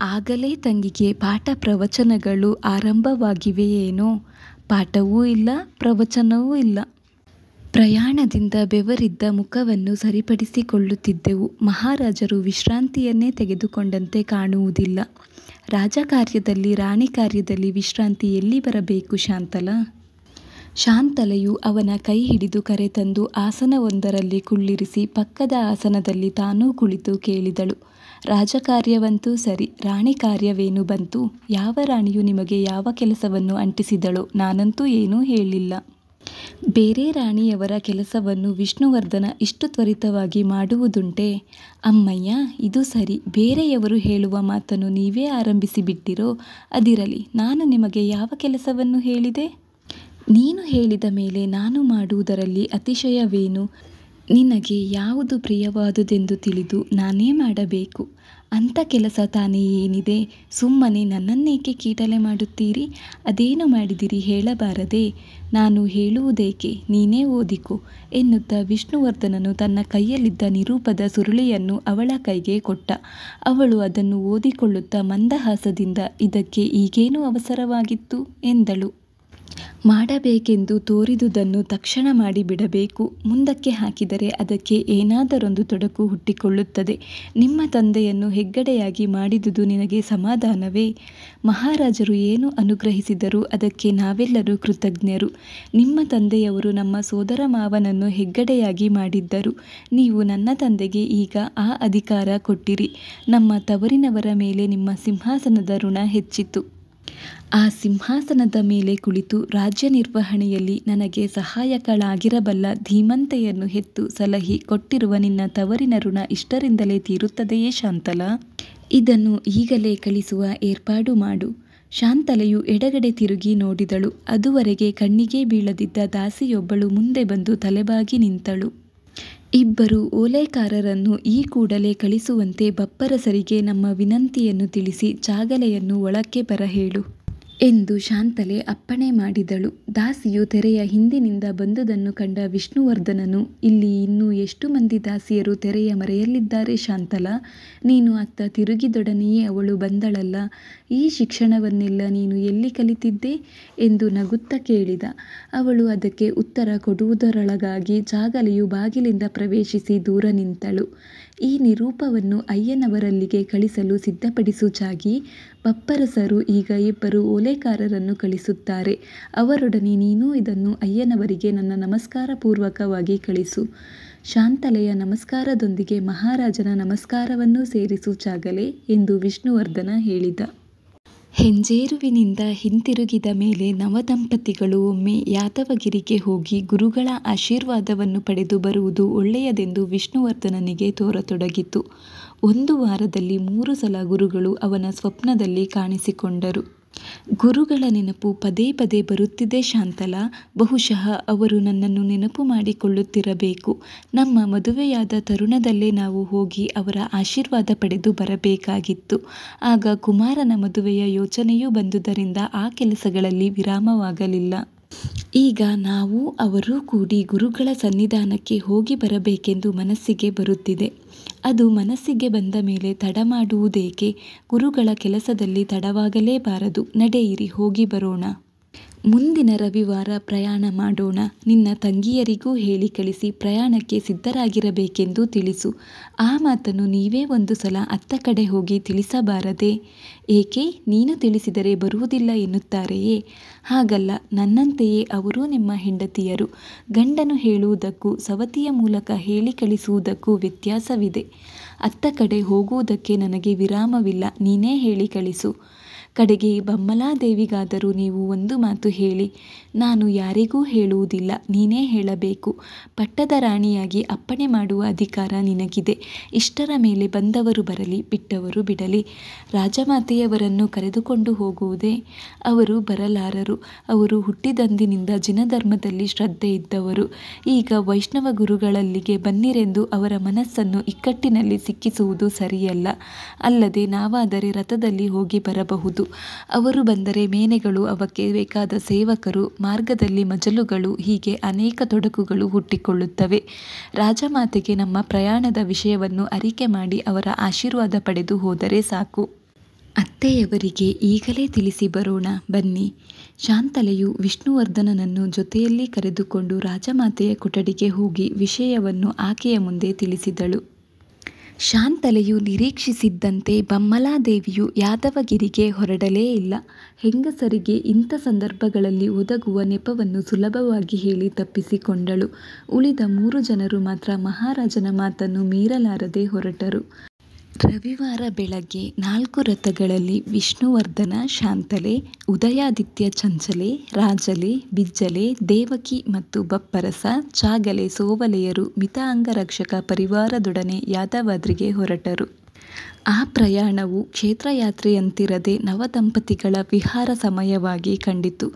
ಆಗಲೇ ತಂಗಿಗೆ ಪಾಠ ಪ್ರವಚನಗಳು ಆರಂಭವಾಗಿವೆಯೇನೋ? ಪಾಠವೂ ಇಲ್ಲ, ಪ್ರವಚನವೂ ಇಲ್ಲ. ಪ್ರಯಾಣದಿಂದ ಬೆವರಿದ್ದ ಮುಖವನ್ನು ಸರಿಪಡಿಸಿಕೊಳ್ಳುತ್ತಿದ್ದೆವು. ಮಹಾರಾಜರು ವಿಶ್ರಾಂತಿಯನ್ನೇ ತೆಗೆದುಕೊಂಡಂತೆ ಕಾಣುವುದಿಲ್ಲ. ರಾಜಕಾರ್ಯದಲ್ಲಿ, ರಾಣಿ ಕಾರ್ಯದಲ್ಲಿ ವಿಶ್ರಾಂತಿ ಎಲ್ಲಿ ಬರಬೇಕು ಶಾಂತಲಾ? ಶಾಂತಲೆಯು ಅವನ ಕೈ ಹಿಡಿದು ಕರೆತಂದು ಆಸನವೊಂದರಲ್ಲಿ ಕುಳ್ಳಿರಿಸಿ ಪಕ್ಕದ ಆಸನದಲ್ಲಿ ತಾನೂ ಕುಳಿತು ಕೇಳಿದಳು. ರಾಜಕಾರ್ಯವಂತೂ ಸರಿ, ರಾಣಿ ಕಾರ್ಯವೇನು ಬಂತು? ಯಾವ ರಾಣಿಯು ನಿಮಗೆ ಯಾವ ಕೆಲಸವನ್ನು ಅಂಟಿಸಿದಳೋ? ನಾನಂತೂ ಏನೂ ಹೇಳಿಲ್ಲ. ಬೇರೆ ರಾಣಿಯವರ ಕೆಲಸವನ್ನು ವಿಷ್ಣುವರ್ಧನ ಇಷ್ಟು ತ್ವರಿತವಾಗಿ ಮಾಡುವುದುಂಟೆ? ಅಮ್ಮಯ್ಯ, ಇದು ಸರಿ. ಬೇರೆಯವರು ಹೇಳುವ ಮಾತನ್ನು ನೀವೇ ಆರಂಭಿಸಿಬಿಟ್ಟಿರೋ? ಅದಿರಲಿ, ನಾನು ನಿಮಗೆ ಯಾವ ಕೆಲಸವನ್ನು ಹೇಳಿದೆ? ನೀನು ಹೇಳಿದ ಮೇಲೆ ನಾನು ಮಾಡುವುದರಲ್ಲಿ ಅತಿಶಯವೇನು? ನಿನಗೆ ಯಾವುದು ಪ್ರಿಯವಾದುದೆಂದು ತಿಳಿದು ನಾನೇ ಮಾಡಬೇಕು. ಅಂಥ ಕೆಲಸ ತಾನೇ ಏನಿದೆ? ಸುಮ್ಮನೆ ನನ್ನನ್ನೇಕೆ ಕೀಟಲೆ ಮಾಡುತ್ತೀರಿ? ಅದೇನು ಮಾಡಿದಿರಿ ಹೇಳಬಾರದೆ? ನಾನು ಹೇಳುವುದೇಕೆ? ನೀನೇ ಓದಿಕೊ ಎನ್ನುತ್ತಾ ವಿಷ್ಣುವರ್ಧನನು ತನ್ನ ಕೈಯಲ್ಲಿದ್ದ ನಿರೂಪದ ಸುರುಳಿಯನ್ನು ಅವಳ ಕೈಗೆ ಕೊಟ್ಟ. ಅವಳು ಅದನ್ನು ಓದಿಕೊಳ್ಳುತ್ತಾ ಮಂದಹಾಸದಿಂದ, ಇದಕ್ಕೆ ಈಗೇನು ಅವಸರವಾಗಿತ್ತು ಎಂದಳು. ಮಾಡಬೇಕೆಂದು ತೋರಿದುದನ್ನು ತಕ್ಷಣ ಮಾಡಿಬಿಡಬೇಕು. ಮುಂದಕ್ಕೆ ಹಾಕಿದರೆ ಅದಕ್ಕೆ ಏನಾದರೊಂದು ತೊಡಕು ಹುಟ್ಟಿಕೊಳ್ಳುತ್ತದೆ. ನಿಮ್ಮ ತಂದೆಯನ್ನು ಹೆಗ್ಗಡೆಯಾಗಿ ಮಾಡಿದುದು ನಿನಗೆ ಸಮಾಧಾನವೇ? ಮಹಾರಾಜರು ಏನು ಅನುಗ್ರಹಿಸಿದರೂ ಅದಕ್ಕೆ ನಾವೆಲ್ಲರೂ ಕೃತಜ್ಞರು. ನಿಮ್ಮ ತಂದೆಯವರು ನಮ್ಮ ಸೋದರ ಮಾವನನ್ನು ಹೆಗ್ಗಡೆಯಾಗಿ ಮಾಡಿದ್ದರು. ನೀವು ನನ್ನ ತಂದೆಗೆ ಈಗ ಆ ಅಧಿಕಾರ ಕೊಟ್ಟಿರಿ. ನಮ್ಮ ತವರಿನವರ ಮೇಲೆ ನಿಮ್ಮ ಸಿಂಹಾಸನದ ಋಣ ಹೆಚ್ಚಿತು. ಆ ಸಿಂಹಾಸನದ ಮೇಲೆ ಕುಳಿತು ರಾಜ್ಯ ನಿರ್ವಹಣೆಯಲ್ಲಿ ನನಗೆ ಸಹಾಯಕಳಾಗಿರಬಲ್ಲ ಧೀಮಂತೆಯನ್ನು ಹೆತ್ತು ಸಲಹಿ ಕೊಟ್ಟಿರುವ ನಿನ್ನ ತವರಿನ ಋಣ ಇಷ್ಟರಿಂದಲೇ ತೀರುತ್ತದೆಯೇ ಶಾಂತಲಾ? ಇದನ್ನು ಈಗಲೇ ಕಳಿಸುವ ಏರ್ಪಾಡು ಮಾಡು. ಶಾಂತಲೆಯು ಎಡಗಡೆ ತಿರುಗಿ ನೋಡಿದಳು. ಅದುವರೆಗೆ ಕಣ್ಣಿಗೆ ಬೀಳದಿದ್ದ ದಾಸಿಯೊಬ್ಬಳು ಮುಂದೆ ಬಂದು ತಲೆಬಾಗಿ ನಿಂತಳು. ಇಬ್ಬರು ಓಲೆಕಾರರನ್ನು ಈ ಕೂಡಲೇ ಕಳಿಸುವಂತೆ ಬಪ್ಪರಸರಿಗೆ ನಮ್ಮ ವಿನಂತಿಯನ್ನು ತಿಳಿಸಿ ಚಾಗಲೆಯನ್ನು ಒಳಕ್ಕೆ ಬರಹೇಳು ಎಂದು ಶಾಂತಲೆ ಅಪ್ಪಣೆ ಮಾಡಿದಳು. ದಾಸಿಯು ತೆರೆಯ ಹಿಂದಿನಿಂದ ಬಂದುದನ್ನು ಕಂಡ ವಿಷ್ಣುವರ್ಧನನು, ಇಲ್ಲಿ ಇನ್ನೂ ಎಷ್ಟು ಮಂದಿ ದಾಸಿಯರು ತೆರೆಯ ಮರೆಯಲ್ಲಿದ್ದಾರೆ ಶಾಂತಲಾ? ನೀನು ಅತ್ತ ತಿರುಗಿದೊಡನೆಯೇ ಅವಳು ಬಂದಳಲ್ಲ, ಈ ಶಿಕ್ಷಣವನ್ನೆಲ್ಲ ನೀನು ಎಲ್ಲಿ ಕಲಿತಿದ್ದೆ ಎಂದು ನಗುತ್ತಾ ಕೇಳಿದ. ಅವಳು ಅದಕ್ಕೆ ಉತ್ತರ ಕೊಡುವುದರೊಳಗಾಗಿ ಚಾಗಲೆಯು ಬಾಗಿಲಿಂದ ಪ್ರವೇಶಿಸಿ ದೂರ ನಿಂತಳು. ಈ ನಿರೂಪವನ್ನು ಅಯ್ಯನವರಲ್ಲಿಗೆ ಕಳಿಸಲು ಸಿದ್ಧಪಡಿಸು ಚಾಗಿ. ಬಪ್ಪರಸರು ಈಗ ಇಬ್ಬರು ಓಲೆಕಾರರನ್ನು ಕಳಿಸುತ್ತಾರೆ. ಅವರೊಡನೆ ನೀನು ಇದನ್ನು ಅಯ್ಯನವರಿಗೆ ನನ್ನ ನಮಸ್ಕಾರ ಪೂರ್ವಕವಾಗಿ ಕಳಿಸು. ಶಾಂತಲೆಯ ನಮಸ್ಕಾರದೊಂದಿಗೆ ಮಹಾರಾಜನ ನಮಸ್ಕಾರವನ್ನೂ ಸೇರಿಸು ಚಾಗಲೆ ಎಂದು ವಿಷ್ಣುವರ್ಧನ ಹೇಳಿದ. ಹೆಂಜೇರುವಿನಿಂದ ಹಿಂತಿರುಗಿದ ಮೇಲೆ ನವದಂಪತಿಗಳು ಒಮ್ಮೆ ಯಾದವಗಿರಿಗೆ ಹೋಗಿ ಗುರುಗಳ ಆಶೀರ್ವಾದವನ್ನು ಪಡೆದು ಬರುವುದು ಒಳ್ಳೆಯದೆಂದು ವಿಷ್ಣುವರ್ಧನನಿಗೆ ತೋರತೊಡಗಿತು. 1 ವಾರದಲ್ಲಿ 3 ಸಲ ಗುರುಗಳು ಅವನ ಸ್ವಪ್ನದಲ್ಲಿ ಕಾಣಿಸಿಕೊಂಡರು. ಗುರುಗಳ ನೆನಪು ಪದೇ ಪದೇ ಬರುತ್ತಿದೆ ಶಾಂತಲಾ. ಬಹುಶಃ ಅವರು ನನ್ನನ್ನು ನೆನಪು ಮಾಡಿಕೊಳ್ಳುತ್ತಿರಬೇಕು. ನಮ್ಮ ಮದುವೆಯಾದ ತರುಣದಲ್ಲೇ ನಾವು ಹೋಗಿ ಅವರ ಆಶೀರ್ವಾದ ಪಡೆದು ಬರಬೇಕಾಗಿತ್ತು. ಆಗ ಕುಮಾರನ ಮದುವೆಯ ಯೋಚನೆಯೂ ಬಂದುದರಿಂದ ಆ ಕೆಲಸಗಳಲ್ಲಿ ವಿರಾಮವಾಗಲಿಲ್ಲ. ಈಗ ನಾವು ಅವರೂ ಕೂಡಿ ಗುರುಗಳ ಸನ್ನಿಧಾನಕ್ಕೆ ಹೋಗಿ ಬರಬೇಕೆಂದು ಮನಸ್ಸಿಗೆ ಬರುತ್ತಿದೆ. ಅದು ಮನಸ್ಸಿಗೆ ಬಂದ ಮೇಲೆ ತಡ ಮಾಡುವುದೇಕೆ? ಗುರುಗಳ ಕೆಲಸದಲ್ಲಿ ತಡವಾಗಲೇಬಾರದು. ನಡೆಯಿರಿ, ಹೋಗಿ ಬರೋಣ. ಮುಂದಿನ ರವಿವಾರ ಪ್ರಯಾಣ ಮಾಡೋಣ. ನಿನ್ನ ತಂಗಿಯರಿಗೂ ಹೇಳಿ ಕಳಿಸಿ ಪ್ರಯಾಣಕ್ಕೆ ಸಿದ್ಧರಾಗಿರಬೇಕೆಂದು ತಿಳಿಸು. ಆ ಮಾತನ್ನು ನೀವೇ ಒಂದು ಸಲ ಅತ್ತ ಕಡೆ ಹೋಗಿ ತಿಳಿಸಬಾರದೆ? ಏಕೆ? ನೀನು ತಿಳಿಸಿದರೆ ಬರುವುದಿಲ್ಲ ಎನ್ನುತ್ತಾರೆಯೇ? ಹಾಗಲ್ಲ, ನನ್ನಂತೆಯೇ ಅವರೂ ನಿಮ್ಮ ಹೆಂಡತಿಯರು. ಗಂಡನು ಹೇಳುವುದಕ್ಕೂ ಸವತಿಯ ಮೂಲಕ ಹೇಳಿ ಕಳಿಸುವುದಕ್ಕೂ ವ್ಯತ್ಯಾಸವಿದೆ. ಅತ್ತ ಕಡೆ ಹೋಗುವುದಕ್ಕೆ ನನಗೆ ವಿರಾಮವಿಲ್ಲ. ನೀನೇ ಹೇಳಿ ಕಳಿಸು. ಕಡೆಗೆ ಬಮ್ಮಲಾದೇವಿಗಾದರೂ ನೀವು ಒಂದು ಮಾತು ಹೇಳಿ. ನಾನು ಯಾರಿಗೂ ಹೇಳುವುದಿಲ್ಲ, ನೀನೇ ಹೇಳಬೇಕು. ಪಟ್ಟದ ರಾಣಿಯಾಗಿ ಅಪ್ಪಣೆ ಮಾಡುವ ಅಧಿಕಾರ ನಿನಗಿದೆ. ಇಷ್ಟರ ಮೇಲೆ ಬಂದವರು ಬರಲಿ, ಬಿಟ್ಟವರು ಬಿಡಲಿ. ರಾಜಮಾತೆಯವರನ್ನು ಕರೆದುಕೊಂಡು ಹೋಗುವುದೇ? ಅವರು ಬರಲಾರರು. ಅವರು ಹುಟ್ಟಿದಂದಿನಿಂದ ಜಿನಧರ್ಮದಲ್ಲಿ ಶ್ರದ್ಧೆ ಇದ್ದವರು. ಈಗ ವೈಷ್ಣವ ಗುರುಗಳಲ್ಲಿಗೆ ಬನ್ನಿರೆಂದು ಅವರ ಮನಸ್ಸನ್ನು ಇಕ್ಕಟ್ಟಿನಲ್ಲಿ ಸಿಕ್ಕಿಸುವುದು ಸರಿಯಲ್ಲ. ಅಲ್ಲದೆ ನಾವಾದರೆ ರಥದಲ್ಲಿ ಹೋಗಿ ಬರಬಹುದು. ಅವರು ಬಂದರೆ ಮೇನೆಗಳು, ಅವಕ್ಕೆ ಬೇಕಾದ ಸೇವಕರು, ಮಾರ್ಗದಲ್ಲಿ ಮಜಲುಗಳು, ಹೀಗೆ ಅನೇಕ ತೊಡಕುಗಳು ಹುಟ್ಟಿಕೊಳ್ಳುತ್ತವೆ. ರಾಜಮಾತೆಗೆ ನಮ್ಮ ಪ್ರಯಾಣದ ವಿಷಯವನ್ನು ಅರಿಕೆ ಮಾಡಿ ಅವರ ಆಶೀರ್ವಾದ ಪಡೆದು ಹೋದರೆ ಸಾಕು. ಅತ್ತೆಯವರಿಗೆ ಈಗಲೇ ತಿಳಿಸಿ ಬರೋಣ ಬನ್ನಿ. ಶಾಂತಲೆಯು ವಿಷ್ಣುವರ್ಧನನನ್ನು ಜೊತೆಯಲ್ಲಿ ಕರೆದುಕೊಂಡು ರಾಜಮಾತೆಯ ಕೊಠಡಿಗೆ ಹೋಗಿ ವಿಷಯವನ್ನು ಆಕೆಯ ಮುಂದೆ ತಿಳಿಸಿದಳು. ಶಾಂತಲೆಯು ನಿರೀಕ್ಷಿಸಿದ್ದಂತೆ ಬಮ್ಮಲಾದೇವಿಯು ಯಾದವಗಿರಿಗೆ ಹೊರಡಲೇ ಇಲ್ಲ. ಹೆಂಗಸರಿಗೆ ಇಂಥ ಸಂದರ್ಭಗಳಲ್ಲಿ ಒದಗುವ ನೆಪವನ್ನು ಸುಲಭವಾಗಿ ಹೇಳಿ ತಪ್ಪಿಸಿಕೊಂಡಳು. ಉಳಿದ 3 ಜನರು ಮಾತ್ರ ಮಹಾರಾಜನ ಮಾತನ್ನು ಮೀರಲಾರದೆ ಹೊರಟರು. ರವಿವಾರ ಬೆಳಗ್ಗೆ 4 ರಥಗಳಲ್ಲಿ ವಿಷ್ಣುವರ್ಧನ, ಶಾಂತಲೆ, ಉದಯಾದಿತ್ಯ, ಚಂಚಲೆ, ರಾಜಲೆ, ಬಿಜ್ಜಲೆ, ದೇವಕಿ ಮತ್ತು ಬಪ್ಪರಸ, ಚಾಗಲೆ, ಸೋವಲೆಯರು ಮಿತ ಅಂಗರಕ್ಷಕ ಪರಿವಾರದೊಡನೆ ಯಾದವಾದ್ರಿಗೆ ಹೊರಟರು. ಆ ಪ್ರಯಾಣವು ಕ್ಷೇತ್ರಯಾತ್ರೆಯಂತಿರದೆ ನವದಂಪತಿಗಳ ವಿಹಾರ ಸಮಯವಾಗಿ ಕಂಡಿತು.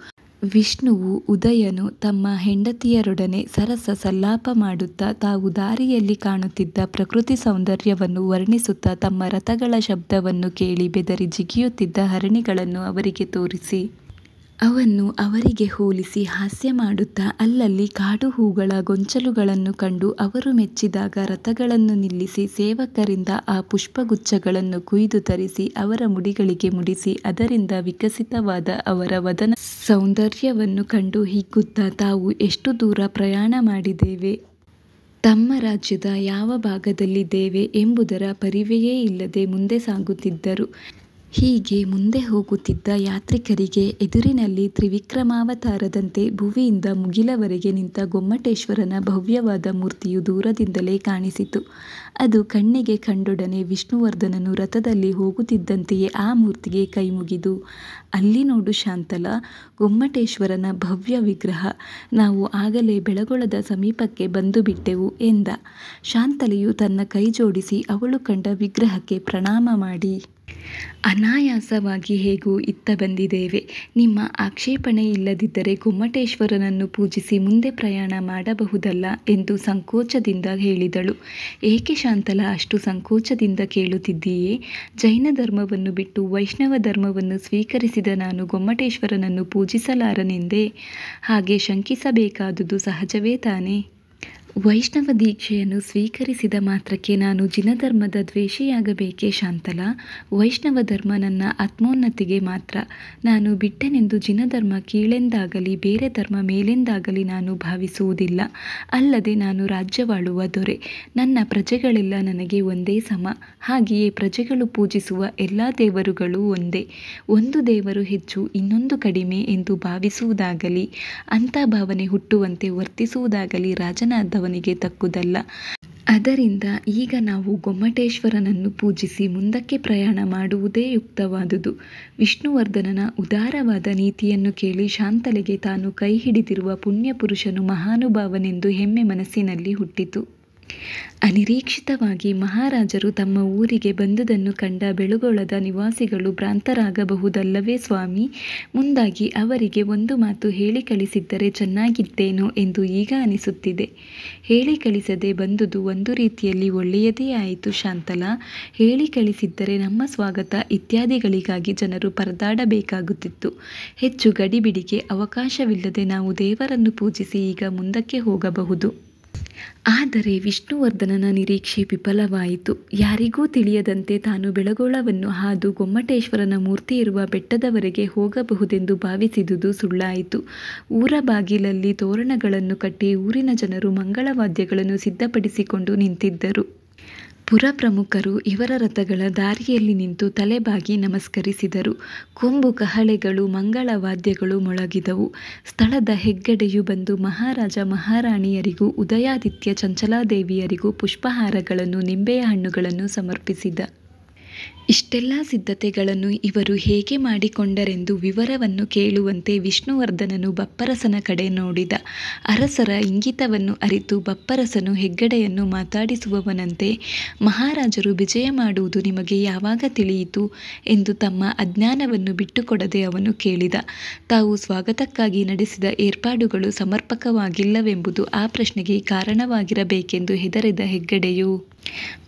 ವಿಷ್ಣುವು, ಉದಯನು ತಮ್ಮ ಹೆಂಡತಿಯರೊಡನೆ ಸರಸ ಸಲ್ಲಾಪ ಮಾಡುತ್ತಾ ತಾವು ದಾರಿಯಲ್ಲಿ ಕಾಣುತ್ತಿದ್ದ ಪ್ರಕೃತಿ ಸೌಂದರ್ಯವನ್ನು ವರ್ಣಿಸುತ್ತಾ ತಮ್ಮ ರಥಗಳ ಶಬ್ದವನ್ನು ಕೇಳಿ ಬೆದರಿ ಜಿಗಿಯುತ್ತಿದ್ದ ಹರಿಣಿಗಳನ್ನು ಅವರಿಗೆ ತೋರಿಸಿ ಅವನ್ನು ಅವರಿಗೆ ಹೋಲಿಸಿ ಹಾಸ್ಯ ಮಾಡುತ್ತಾ ಅಲ್ಲಲ್ಲಿ ಕಾಡು ಹೂಗಳ ಗೊಂಚಲುಗಳನ್ನು ಕಂಡು ಅವರು ಮೆಚ್ಚಿದಾಗ ರಥಗಳನ್ನು ನಿಲ್ಲಿಸಿ ಸೇವಕರಿಂದ ಆ ಪುಷ್ಪಗುಚ್ಛಗಳನ್ನು ಕುಯ್ದು ತರಿಸಿ ಅವರ ಮುಡಿಗಳಿಗೆ ಮುಡಿಸಿ ಅದರಿಂದ ವಿಕಸಿತವಾದ ಅವರ ವದನ ಸೌಂದರ್ಯವನ್ನು ಕಂಡು ಹಿಗ್ಗುತ್ತಾ ತಾವು ಎಷ್ಟು ದೂರ ಪ್ರಯಾಣ ಮಾಡಿದ್ದೇವೆ, ತಮ್ಮ ರಾಜ್ಯದ ಯಾವ ಭಾಗದಲ್ಲಿದ್ದೇವೆ ಎಂಬುದರ ಪರಿವೆಯೇ ಇಲ್ಲದೆ ಮುಂದೆ ಸಾಗುತ್ತಿದ್ದರು. ಹೀಗೆ ಮುಂದೆ ಹೋಗುತ್ತಿದ್ದ ಯಾತ್ರಿಕರಿಗೆ ಎದುರಿನಲ್ಲಿ ತ್ರಿವಿಕ್ರಮಾವತಾರದಂತೆ ಭುವಿಯಿಂದ ಮುಗಿಲವರೆಗೆ ನಿಂತ ಗೊಮ್ಮಟೇಶ್ವರನ ಭವ್ಯವಾದ ಮೂರ್ತಿಯು ದೂರದಿಂದಲೇ ಕಾಣಿಸಿತು. ಅದು ಕಣ್ಣಿಗೆ ಕಂಡೊಡನೆ ವಿಷ್ಣುವರ್ಧನನು ರಥದಲ್ಲಿ ಹೋಗುತ್ತಿದ್ದಂತೆಯೇ ಆ ಮೂರ್ತಿಗೆ ಕೈಮುಗಿದು, ಅಲ್ಲಿ ನೋಡು ಶಾಂತಲ, ಗೊಮ್ಮಟೇಶ್ವರನ ಭವ್ಯ ವಿಗ್ರಹ. ನಾವು ಆಗಲೇ ಬೆಳಗೊಳದ ಸಮೀಪಕ್ಕೆ ಬಂದು ಬಿಟ್ಟೆವು ಎಂದ. ಶಾಂತಲೆಯು ತನ್ನ ಕೈ ಜೋಡಿಸಿ ಅವಳು ಕಂಡ ವಿಗ್ರಹಕ್ಕೆ ಪ್ರಣಾಮ ಮಾಡಿ, ಅನಾಯಾಸವಾಗಿ ಹೇಗೂ ಇತ್ತ ಬಂದಿದ್ದೇವೆ. ನಿಮ್ಮ ಆಕ್ಷೇಪಣೆ ಇಲ್ಲದಿದ್ದರೆ ಗೊಮ್ಮಟೇಶ್ವರನನ್ನು ಪೂಜಿಸಿ ಮುಂದೆ ಪ್ರಯಾಣ ಮಾಡಬಹುದಲ್ಲ ಎಂದು ಸಂಕೋಚದಿಂದ ಹೇಳಿದಳು. ಏಕೆ ಶಾಂತಲ ಅಷ್ಟು ಸಂಕೋಚದಿಂದ ಕೇಳುತ್ತಿದ್ದೀಯೇ? ಜೈನ ಧರ್ಮವನ್ನು ಬಿಟ್ಟು ವೈಷ್ಣವ ಧರ್ಮವನ್ನು ಸ್ವೀಕರಿಸಿದ ನಾನು ಗೊಮ್ಮಟೇಶ್ವರನನ್ನು ಪೂಜಿಸಲಾರನೆಂದೇ? ಹಾಗೆ ಶಂಕಿಸಬೇಕಾದುದು ಸಹಜವೇ ತಾನೇ? ವೈಷ್ಣವ ದೀಕ್ಷೆಯನ್ನು ಸ್ವೀಕರಿಸಿದ ಮಾತ್ರಕ್ಕೆ ನಾನು ಜಿನಧರ್ಮದ ದ್ವೇಷಿಯಾಗಬೇಕೇ ಶಾಂತಲ? ವೈಷ್ಣವ ಧರ್ಮ ನನ್ನ ಆತ್ಮೋನ್ನತಿಗೆ ಮಾತ್ರ. ನಾನು ಬಿಟ್ಟೆನೆಂದು ಜಿನಧರ್ಮ ಕೀಳೆಂದಾಗಲಿ ಬೇರೆ ಧರ್ಮ ಮೇಲೆಂದಾಗಲಿ ನಾನು ಭಾವಿಸುವುದಿಲ್ಲ. ಅಲ್ಲದೆ ನಾನು ರಾಜ್ಯವಾಳುವ ದೊರೆ. ನನ್ನ ಪ್ರಜೆಗಳೆಲ್ಲ ನನಗೆ ಒಂದೇ ಸಮ. ಹಾಗೆಯೇ ಪ್ರಜೆಗಳು ಪೂಜಿಸುವ ಎಲ್ಲ ದೇವರುಗಳೂ ಒಂದೇ. ಒಂದು ದೇವರು ಹೆಚ್ಚು, ಇನ್ನೊಂದು ಕಡಿಮೆ ಎಂದು ಭಾವಿಸುವುದಾಗಲಿ ಅಂಥ ಭಾವನೆ ಹುಟ್ಟುವಂತೆ ವರ್ತಿಸುವುದಾಗಲಿ ರಾಜನಾದವನಿಗೆ ತಕ್ಕುದಲ್ಲ. ಅದರಿಂದ ಈಗ ನಾವು ಗೊಮ್ಮಟೇಶ್ವರನನ್ನು ಪೂಜಿಸಿ ಮುಂದಕ್ಕೆ ಪ್ರಯಾಣ ಮಾಡುವುದೇ ಯುಕ್ತವಾದುದು. ವಿಷ್ಣುವರ್ಧನನ ಉದಾರವಾದ ನೀತಿಯನ್ನು ಕೇಳಿ ಶಾಂತಲೆಗೆ ತಾನು ಕೈ ಹಿಡಿದಿರುವ ಪುಣ್ಯಪುರುಷನು ಮಹಾನುಭಾವನೆಂದು ಹೆಮ್ಮೆ ಮನಸ್ಸಿನಲ್ಲಿ ಹುಟ್ಟಿತು. ಅನಿರೀಕ್ಷಿತವಾಗಿ ಮಹಾರಾಜರು ತಮ್ಮ ಊರಿಗೆ ಬಂದುದನ್ನು ಕಂಡ ಬೆಳಗೊಳದ ನಿವಾಸಿಗಳು ಭ್ರಾಂತರಾಗಬಹುದಲ್ಲವೇ ಸ್ವಾಮಿ? ಮುಂದಾಗಿ ಅವರಿಗೆ ಒಂದು ಮಾತು ಹೇಳಿ ಕಳಿಸಿದ್ದರೆ ಚೆನ್ನಾಗಿತ್ತೇನೋ ಎಂದು ಈಗ ಅನಿಸುತ್ತಿದೆ. ಹೇಳಿ ಕಳಿಸದೆ ಬಂದುದು ಒಂದು ರೀತಿಯಲ್ಲಿ ಒಳ್ಳೆಯದೇ ಆಯಿತು ಶಾಂತಲ. ಹೇಳಿ ಕಳಿಸಿದ್ದರೆ ನಮ್ಮ ಸ್ವಾಗತ ಇತ್ಯಾದಿಗಳಿಗಾಗಿ ಜನರು ಪರದಾಡಬೇಕಾಗುತ್ತಿತ್ತು. ಹೆಚ್ಚು ಗಡಿಬಿಡಿಗೆ ಅವಕಾಶವಿಲ್ಲದೆ ನಾವು ದೇವರನ್ನು ಪೂಜಿಸಿ ಈಗ ಮುಂದಕ್ಕೆ ಹೋಗಬಹುದು. ಆದರೆ ವಿಷ್ಣುವರ್ಧನನ ನಿರೀಕ್ಷೆ ವಿಫಲವಾಯಿತು. ಯಾರಿಗೂ ತಿಳಿಯದಂತೆ ತಾನು ಬೆಳಗೊಳವನ್ನು ಹಾದು ಗೊಮ್ಮಟೇಶ್ವರನ ಮೂರ್ತಿ ಇರುವ ಬೆಟ್ಟದವರೆಗೆ ಹೋಗಬಹುದೆಂದು ಭಾವಿಸಿದುದು ಸುಳ್ಳಾಯಿತು. ಊರ ಬಾಗಿಲಲ್ಲಿ ತೋರಣಗಳನ್ನು ಕಟ್ಟಿ ಊರಿನ ಜನರು ಮಂಗಳವಾದ್ಯಗಳನ್ನು ಸಿದ್ಧಪಡಿಸಿಕೊಂಡು ನಿಂತಿದ್ದರು. ಪುರಪ್ರಮುಖರು ಇವರ ರಥಗಳ ದಾರಿಯಲ್ಲಿ ನಿಂತು ತಲೆಬಾಗಿ ನಮಸ್ಕರಿಸಿದರು. ಕೊಂಬು ಕಹಳೆಗಳು, ಮಂಗಳವಾದ್ಯಗಳು ಮೊಳಗಿದವು. ಸ್ಥಳದ ಹೆಗ್ಗಡೆಯು ಬಂದು ಮಹಾರಾಜ ಮಹಾರಾಣಿಯರಿಗೂ ಉದಯಾದಿತ್ಯ ಚಂಚಲಾದೇವಿಯರಿಗೂ ಪುಷ್ಪಹಾರಗಳನ್ನು, ನಿಂಬೆಯ ಹಣ್ಣುಗಳನ್ನು ಸಮರ್ಪಿಸಿದ. ಇಷ್ಟೆಲ್ಲ ಸಿದ್ಧತೆಗಳನ್ನು ಇವರು ಹೇಗೆ ಮಾಡಿಕೊಂಡರೆಂದು ವಿವರವನ್ನು ಕೇಳುವಂತೆ ವಿಷ್ಣುವರ್ಧನನು ಬಪ್ಪರಸನ ಕಡೆ ನೋಡಿದ. ಅರಸರ ಇಂಗಿತವನ್ನು ಅರಿತು ಬಪ್ಪರಸನು ಹೆಗ್ಗಡೆಯನ್ನು ಮಾತಾಡಿಸುವವನಂತೆ, ಮಹಾರಾಜರು ವಿಜಯ ಮಾಡುವುದು ನಿಮಗೆ ಯಾವಾಗ ತಿಳಿಯಿತು ಎಂದು ತಮ್ಮ ಅಜ್ಞಾನವನ್ನು ಬಿಟ್ಟುಕೊಡದೆ ಅವನು ಕೇಳಿದ. ತಾವು ಸ್ವಾಗತಕ್ಕಾಗಿ ನಡೆಸಿದ ಏರ್ಪಾಡುಗಳು ಸಮರ್ಪಕವಾಗಿಲ್ಲವೆಂಬುದು ಆ ಪ್ರಶ್ನೆಗೆ ಕಾರಣವಾಗಿರಬೇಕೆಂದು ಹೆದರಿದ ಹೆಗ್ಗಡೆಯು,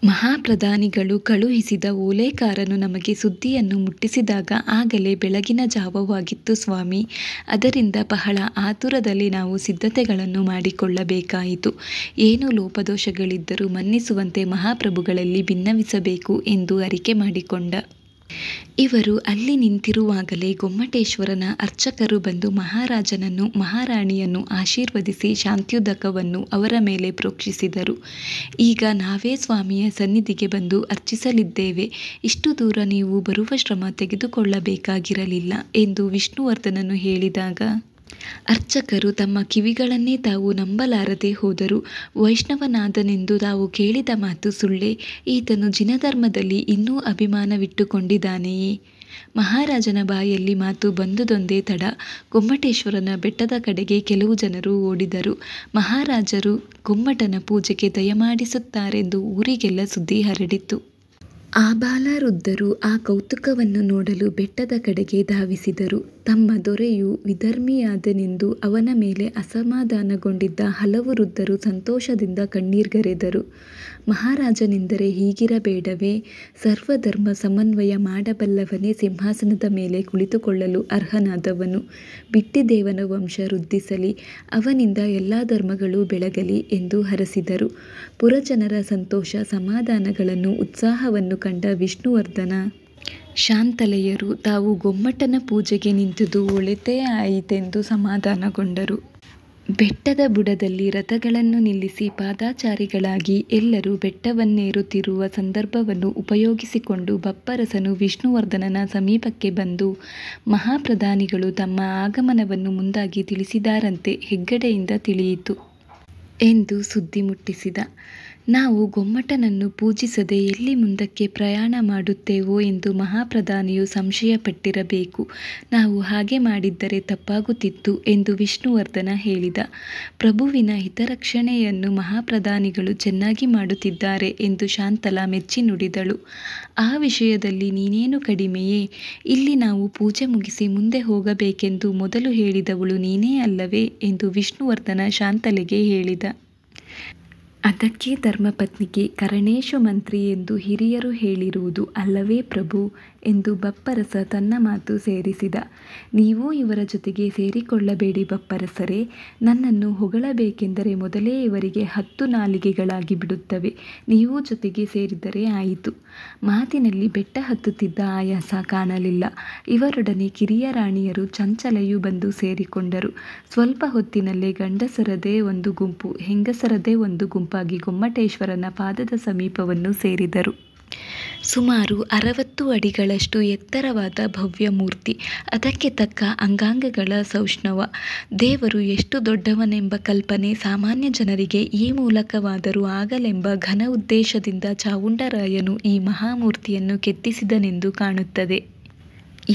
ಮಹಾಪ್ರಧಾನಿಗಳು ಕಳುಹಿಸಿದ ಓಲೆಕಾರನು ನಮಗೆ ಸುದ್ದಿಯನ್ನು ಮುಟ್ಟಿಸಿದಾಗ ಆಗಲೇ ಬೆಳಗಿನ ಜಾವವಾಗಿತ್ತು ಸ್ವಾಮಿ. ಅದರಿಂದ ಬಹಳ ಆತುರದಲ್ಲಿ ನಾವು ಸಿದ್ಧತೆಗಳನ್ನು ಮಾಡಿಕೊಳ್ಳಬೇಕಾಯಿತು. ಏನು ಲೋಪದೋಷಗಳಿದ್ದರೂ ಮನ್ನಿಸುವಂತೆ ಮಹಾಪ್ರಭುಗಳಲ್ಲಿ ಭಿನ್ನವಿಸಬೇಕು ಎಂದು ಅರಿಕೆ ಮಾಡಿಕೊಂಡ. ಇವರು ಅಲ್ಲಿ ನಿಂತಿರುವಾಗಲೇ ಗೊಮ್ಮಟೇಶ್ವರನ ಅರ್ಚಕರು ಬಂದು ಮಹಾರಾಜನನ್ನು ಮಹಾರಾಣಿಯನ್ನು ಆಶೀರ್ವದಿಸಿ ಶಾಂತ್ಯುದಕವನ್ನು ಅವರ ಮೇಲೆ ಪ್ರೋಕ್ಷಿಸಿದರು. ಈಗ ನಾವೇ ಸ್ವಾಮಿಯ ಸನ್ನಿಧಿಗೆ ಬಂದು ಅರ್ಚಿಸಲಿದ್ದೇವೆ. ಇಷ್ಟು ದೂರ ನೀವು ಬರುವ ಶ್ರಮ ತೆಗೆದುಕೊಳ್ಳಬೇಕಾಗಿರಲಿಲ್ಲ ಎಂದು ವಿಷ್ಣುವರ್ಧನನು ಹೇಳಿದಾಗ ಅರ್ಚಕರು ತಮ್ಮ ಕಿವಿಗಳನ್ನೇ ತಾವು ನಂಬಲಾರದೆ ಹೋದರು. ವೈಷ್ಣವನಾದನೆಂದು ತಾವು ಕೇಳಿದ ಮಾತು ಸುಳ್ಳೇ? ಈತನು ಜಿನಧರ್ಮದಲ್ಲಿ ಇನ್ನೂ ಅಭಿಮಾನವಿಟ್ಟುಕೊಂಡಿದ್ದಾನೆಯೇ? ಮಹಾರಾಜನ ಬಾಯಲ್ಲಿ ಮಾತು ಬಂದುದೊಂದೇ ತಡ. ಗೊಮ್ಮಟೇಶ್ವರನ ಬೆಟ್ಟದ ಕಡೆಗೆ ಕೆಲವು ಜನರು ಓಡಿದರು. ಮಹಾರಾಜರು ಗೊಮ್ಮಟನ ಪೂಜೆಗೆ ದಯಮಾಡಿಸುತ್ತಾರೆಂದು ಊರಿಗೆಲ್ಲ ಸುದ್ದಿ ಹರಡಿತು. ಆಬಾಲವೃದ್ಧರು ಆ ಕೌತುಕವನ್ನು ನೋಡಲು ಬೆಟ್ಟದ ಕಡೆಗೆ ಧಾವಿಸಿದರು. ತಮ್ಮ ದೊರೆಯು ವಿಧರ್ಮಿಯಾದನೆಂದು ಅವನ ಮೇಲೆ ಅಸಮಾಧಾನಗೊಂಡಿದ್ದ ಹಲವು ವೃದ್ಧರು ಸಂತೋಷದಿಂದ ಕಣ್ಣೀರ್ಗರೆದರು. ಮಹಾರಾಜನೆಂದರೆ ಹೀಗಿರಬೇಡವೇ? ಸರ್ವಧರ್ಮ ಸಮನ್ವಯ ಮಾಡಬಲ್ಲವನೇ ಸಿಂಹಾಸನದ ಮೇಲೆ ಕುಳಿತುಕೊಳ್ಳಲು ಅರ್ಹನಾದವನು. ಬಿಟ್ಟಿದೇವನ ವಂಶ ವೃದ್ಧಿಸಲಿ, ಅವನಿಂದ ಎಲ್ಲ ಧರ್ಮಗಳು ಬೆಳಗಲಿ ಎಂದು ಹರಸಿದರು. ಪುರಜನರ ಸಂತೋಷ ಸಮಾಧಾನಗಳನ್ನು ಉತ್ಸಾಹವನ್ನು ಕಂಡ ವಿಷ್ಣುವರ್ಧನ ಶಾಂತಲೆಯರು ತಾವು ಗೊಮ್ಮಟನ ಪೂಜೆಗೆ ನಿಂತುದು ಒಳಿತೇ ಆಯಿತೆಂದು ಸಮಾಧಾನಗೊಂಡರು. ಬೆಟ್ಟದ ಬುಡದಲ್ಲಿ ರಥಗಳನ್ನು ನಿಲ್ಲಿಸಿ ಪಾದಾಚಾರಿಗಳಾಗಿ ಎಲ್ಲರೂ ಬೆಟ್ಟವನ್ನೇರುತ್ತಿರುವ ಸಂದರ್ಭವನ್ನು ಉಪಯೋಗಿಸಿಕೊಂಡು ಬಪ್ಪರಸನು ವಿಷ್ಣುವರ್ಧನನ ಸಮೀಪಕ್ಕೆ ಬಂದು, ಮಹಾಪ್ರಧಾನಿಗಳು ತಮ್ಮ ಆಗಮನವನ್ನು ಮುಂದಾಗಿ ತಿಳಿಸಿದಾರಂತೆ ಹೆಗ್ಗಡೆಯಿಂದ ತಿಳಿಯಿತು ಎಂದು ಸುದ್ದಿ ಮುಟ್ಟಿಸಿದ. ನಾವು ಗೊಮ್ಮಟನನ್ನು ಪೂಜಿಸದೆ ಎಲ್ಲಿ ಮುಂದಕ್ಕೆ ಪ್ರಯಾಣ ಮಾಡುತ್ತೇವೋ ಎಂದು ಮಹಾಪ್ರಧಾನಿಯು ಸಂಶಯಪಟ್ಟಿರಬೇಕು. ನಾವು ಹಾಗೆ ಮಾಡಿದ್ದರೆ ತಪ್ಪಾಗುತ್ತಿತ್ತು ಎಂದು ವಿಷ್ಣುವರ್ಧನ ಹೇಳಿದ. ಪ್ರಭುವಿನ ಹಿತರಕ್ಷಣೆಯನ್ನು ಮಹಾಪ್ರಧಾನಿಗಳು ಚೆನ್ನಾಗಿ ಮಾಡುತ್ತಿದ್ದಾರೆ ಎಂದು ಶಾಂತಲಾ ಮೆಚ್ಚಿ ನುಡಿದಳು. ಆ ವಿಷಯದಲ್ಲಿ ನೀನೇನು ಕಡಿಮೆಯೇ? ಇಲ್ಲಿ ನಾವು ಪೂಜೆ ಮುಗಿಸಿ ಮುಂದೆ ಹೋಗಬೇಕೆಂದು ಮೊದಲು ಹೇಳಿದವಳು ನೀನೇ ಅಲ್ಲವೇ ಎಂದು ವಿಷ್ಣುವರ್ಧನ ಶಾಂತಲೆಗೆ ಹೇಳಿದ. ಅದಕ್ಕೆ ಧರ್ಮಪತ್ನಿಗೆ ಕರಣೇಶು ಮಂತ್ರಿ ಎಂದು ಹಿರಿಯರು ಹೇಳಿರುವುದು ಅಲ್ಲವೇ ಪ್ರಭು ಎಂದು ಬಪ್ಪರಸ ತನ್ನ ಮಾತು ಸೇರಿಸಿದ. ನೀವು ಇವರ ಜೊತೆಗೆ ಸೇರಿಕೊಳ್ಳಬೇಡಿ ಬಪ್ಪರಸರೇ. ನನ್ನನ್ನು ಹೊಗಳಬೇಕೆಂದರೆ ಮೊದಲೇ ಇವರಿಗೆ 10 ನಾಲಿಗೆಗಳಾಗಿ ಬಿಡುತ್ತವೆ. ನೀವು ಜೊತೆಗೆ ಸೇರಿದರೆ ಆಯಿತು. ಮಾತಿನಲ್ಲಿ ಬೆಟ್ಟ ಹತ್ತುತ್ತಿದ್ದ ಆಯಾಸ ಕಾಣಲಿಲ್ಲ. ಇವರೊಡನೆ ಕಿರಿಯ ರಾಣಿಯರು ಚಂಚಲೆಯೂ ಬಂದು ಸೇರಿಕೊಂಡರು. ಸ್ವಲ್ಪ ಹೊತ್ತಿನಲ್ಲೇ ಗಂಡಸರದೇ ಒಂದು ಗುಂಪು, ಹೆಂಗಸರದೇ ಒಂದು ಗುಂಪಾಗಿ ಗೊಮ್ಮಟೇಶ್ವರನ ಪಾದದ ಸಮೀಪವನ್ನು ಸೇರಿದರು. ಸುಮಾರು 60 ಅಡಿಗಳಷ್ಟು ಎತ್ತರವಾದ ಭವ್ಯ ಮೂರ್ತಿ, ಅದಕ್ಕೆ ತಕ್ಕ ಅಂಗಾಂಗಗಳ ಸೌಷ್ಠವ. ದೇವರು ಎಷ್ಟು ದೊಡ್ಡವನೆಂಬ ಕಲ್ಪನೆ ಸಾಮಾನ್ಯ ಜನರಿಗೆ ಈ ಮೂಲಕವಾದರೂ ಆಗಲೆಂಬ ಘನ ಉದ್ದೇಶದಿಂದ ಚಾವುಂಡರಾಯನು ಈ ಮಹಾಮೂರ್ತಿಯನ್ನು ಕೆತ್ತಿಸಿದನೆಂದು ಕಾಣುತ್ತದೆ.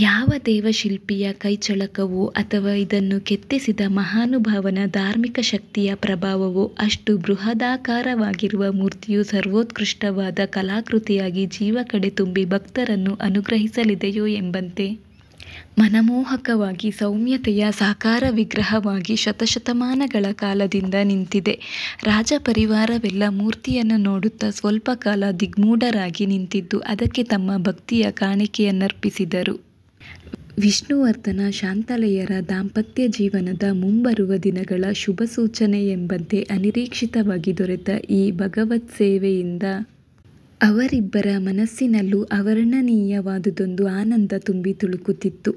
ಯಾವ ದೇವಶಿಲ್ಪಿಯ ಕೈಚಳಕವೋ ಅಥವಾ ಇದನ್ನು ಕೆತ್ತಿಸಿದ ಮಹಾನುಭಾವನ ಧಾರ್ಮಿಕ ಶಕ್ತಿಯ ಪ್ರಭಾವವೋ ಅಷ್ಟು ಬೃಹದಾಕಾರವಾಗಿರುವ ಮೂರ್ತಿಯು ಸರ್ವೋತ್ಕೃಷ್ಟವಾದ ಕಲಾಕೃತಿಯಾಗಿ ಜೀವ ಕಡೆ ತುಂಬಿ ಭಕ್ತರನ್ನು ಅನುಗ್ರಹಿಸಲಿದೆಯೋ ಎಂಬಂತೆ ಮನಮೋಹಕವಾಗಿ ಸೌಮ್ಯತೆಯ ಸಾಕಾರ ವಿಗ್ರಹವಾಗಿ ಶತಶತಮಾನಗಳ ಕಾಲದಿಂದ ನಿಂತಿದೆ. ರಾಜಪರಿವಾರವೆಲ್ಲ ಮೂರ್ತಿಯನ್ನು ನೋಡುತ್ತಾ ಸ್ವಲ್ಪ ಕಾಲ ದಿಗ್ಮೂಢರಾಗಿ ನಿಂತಿದ್ದು ಅದಕ್ಕೆ ತಮ್ಮ ಭಕ್ತಿಯ ಕಾಣಿಕೆಯನ್ನರ್ಪಿಸಿದರು. ವಿಷ್ಣುವರ್ಧನ ಶಾಂತಲೆಯರ ದಾಂಪತ್ಯ ಜೀವನದ ಮುಂಬರುವ ದಿನಗಳ ಶುಭ ಸೂಚನೆ ಎಂಬಂತೆ ಅನಿರೀಕ್ಷಿತವಾಗಿ ದೊರೆತ ಈ ಭಗವತ್ ಸೇವೆಯಿಂದ ಅವರಿಬ್ಬರ ಮನಸ್ಸಿನಲ್ಲೂ ಅವರ್ಣನೀಯವಾದುದೊಂದು ಆನಂದ ತುಂಬಿ ತುಳುಕುತ್ತಿತ್ತು.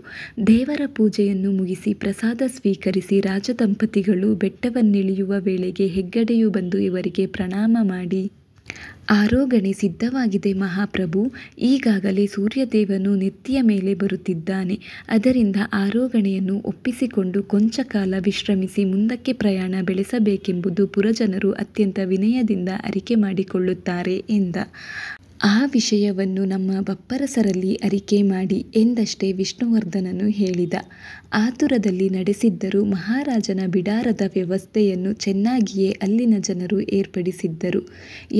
ದೇವರ ಪೂಜೆಯನ್ನು ಮುಗಿಸಿ ಪ್ರಸಾದ ಸ್ವೀಕರಿಸಿ ರಾಜದಂಪತಿಗಳು ಬೆಟ್ಟವನ್ನಿಳಿಯುವ ವೇಳೆಗೆ ಹೆಗ್ಗಡೆಯು ಬಂದು ಇವರಿಗೆ ಪ್ರಣಾಮ ಮಾಡಿ, ಆರೋಗಣೆ ಸಿದ್ಧವಾಗಿದೆ ಮಹಾಪ್ರಭು. ಈಗಾಗಲೇ ಸೂರ್ಯದೇವನು ನೆತ್ತಿಯ ಮೇಲೆ ಬರುತ್ತಿದ್ದಾನೆ. ಅದರಿಂದ ಆರೋಗಣೆಯನ್ನು ಒಪ್ಪಿಸಿಕೊಂಡು ಕೊಂಚ ಕಾಲ ವಿಶ್ರಮಿಸಿ ಮುಂದಕ್ಕೆ ಪ್ರಯಾಣ ಬೆಳೆಸಬೇಕೆಂಬುದು ಪುರಜನರು ಅತ್ಯಂತ ವಿನಯದಿಂದ ಅರಿಕೆ ಮಾಡಿಕೊಳ್ಳುತ್ತಾರೆ ಎಂದ. ಆ ವಿಷಯವನ್ನು ನಮ್ಮ ಬಪ್ಪರಸರಲ್ಲಿ ಅರಿಕೆ ಮಾಡಿ ಎಂದಷ್ಟೇ ವಿಷ್ಣುವರ್ಧನನು ಹೇಳಿದ. ಆತುರದಲ್ಲಿ ನಡೆಸಿದ್ದರೂ ಮಹಾರಾಜನ ಬಿಡಾರದ ವ್ಯವಸ್ಥೆಯನ್ನು ಚೆನ್ನಾಗಿಯೇ ಅಲ್ಲಿನ ಜನರು ಏರ್ಪಡಿಸಿದ್ದರು.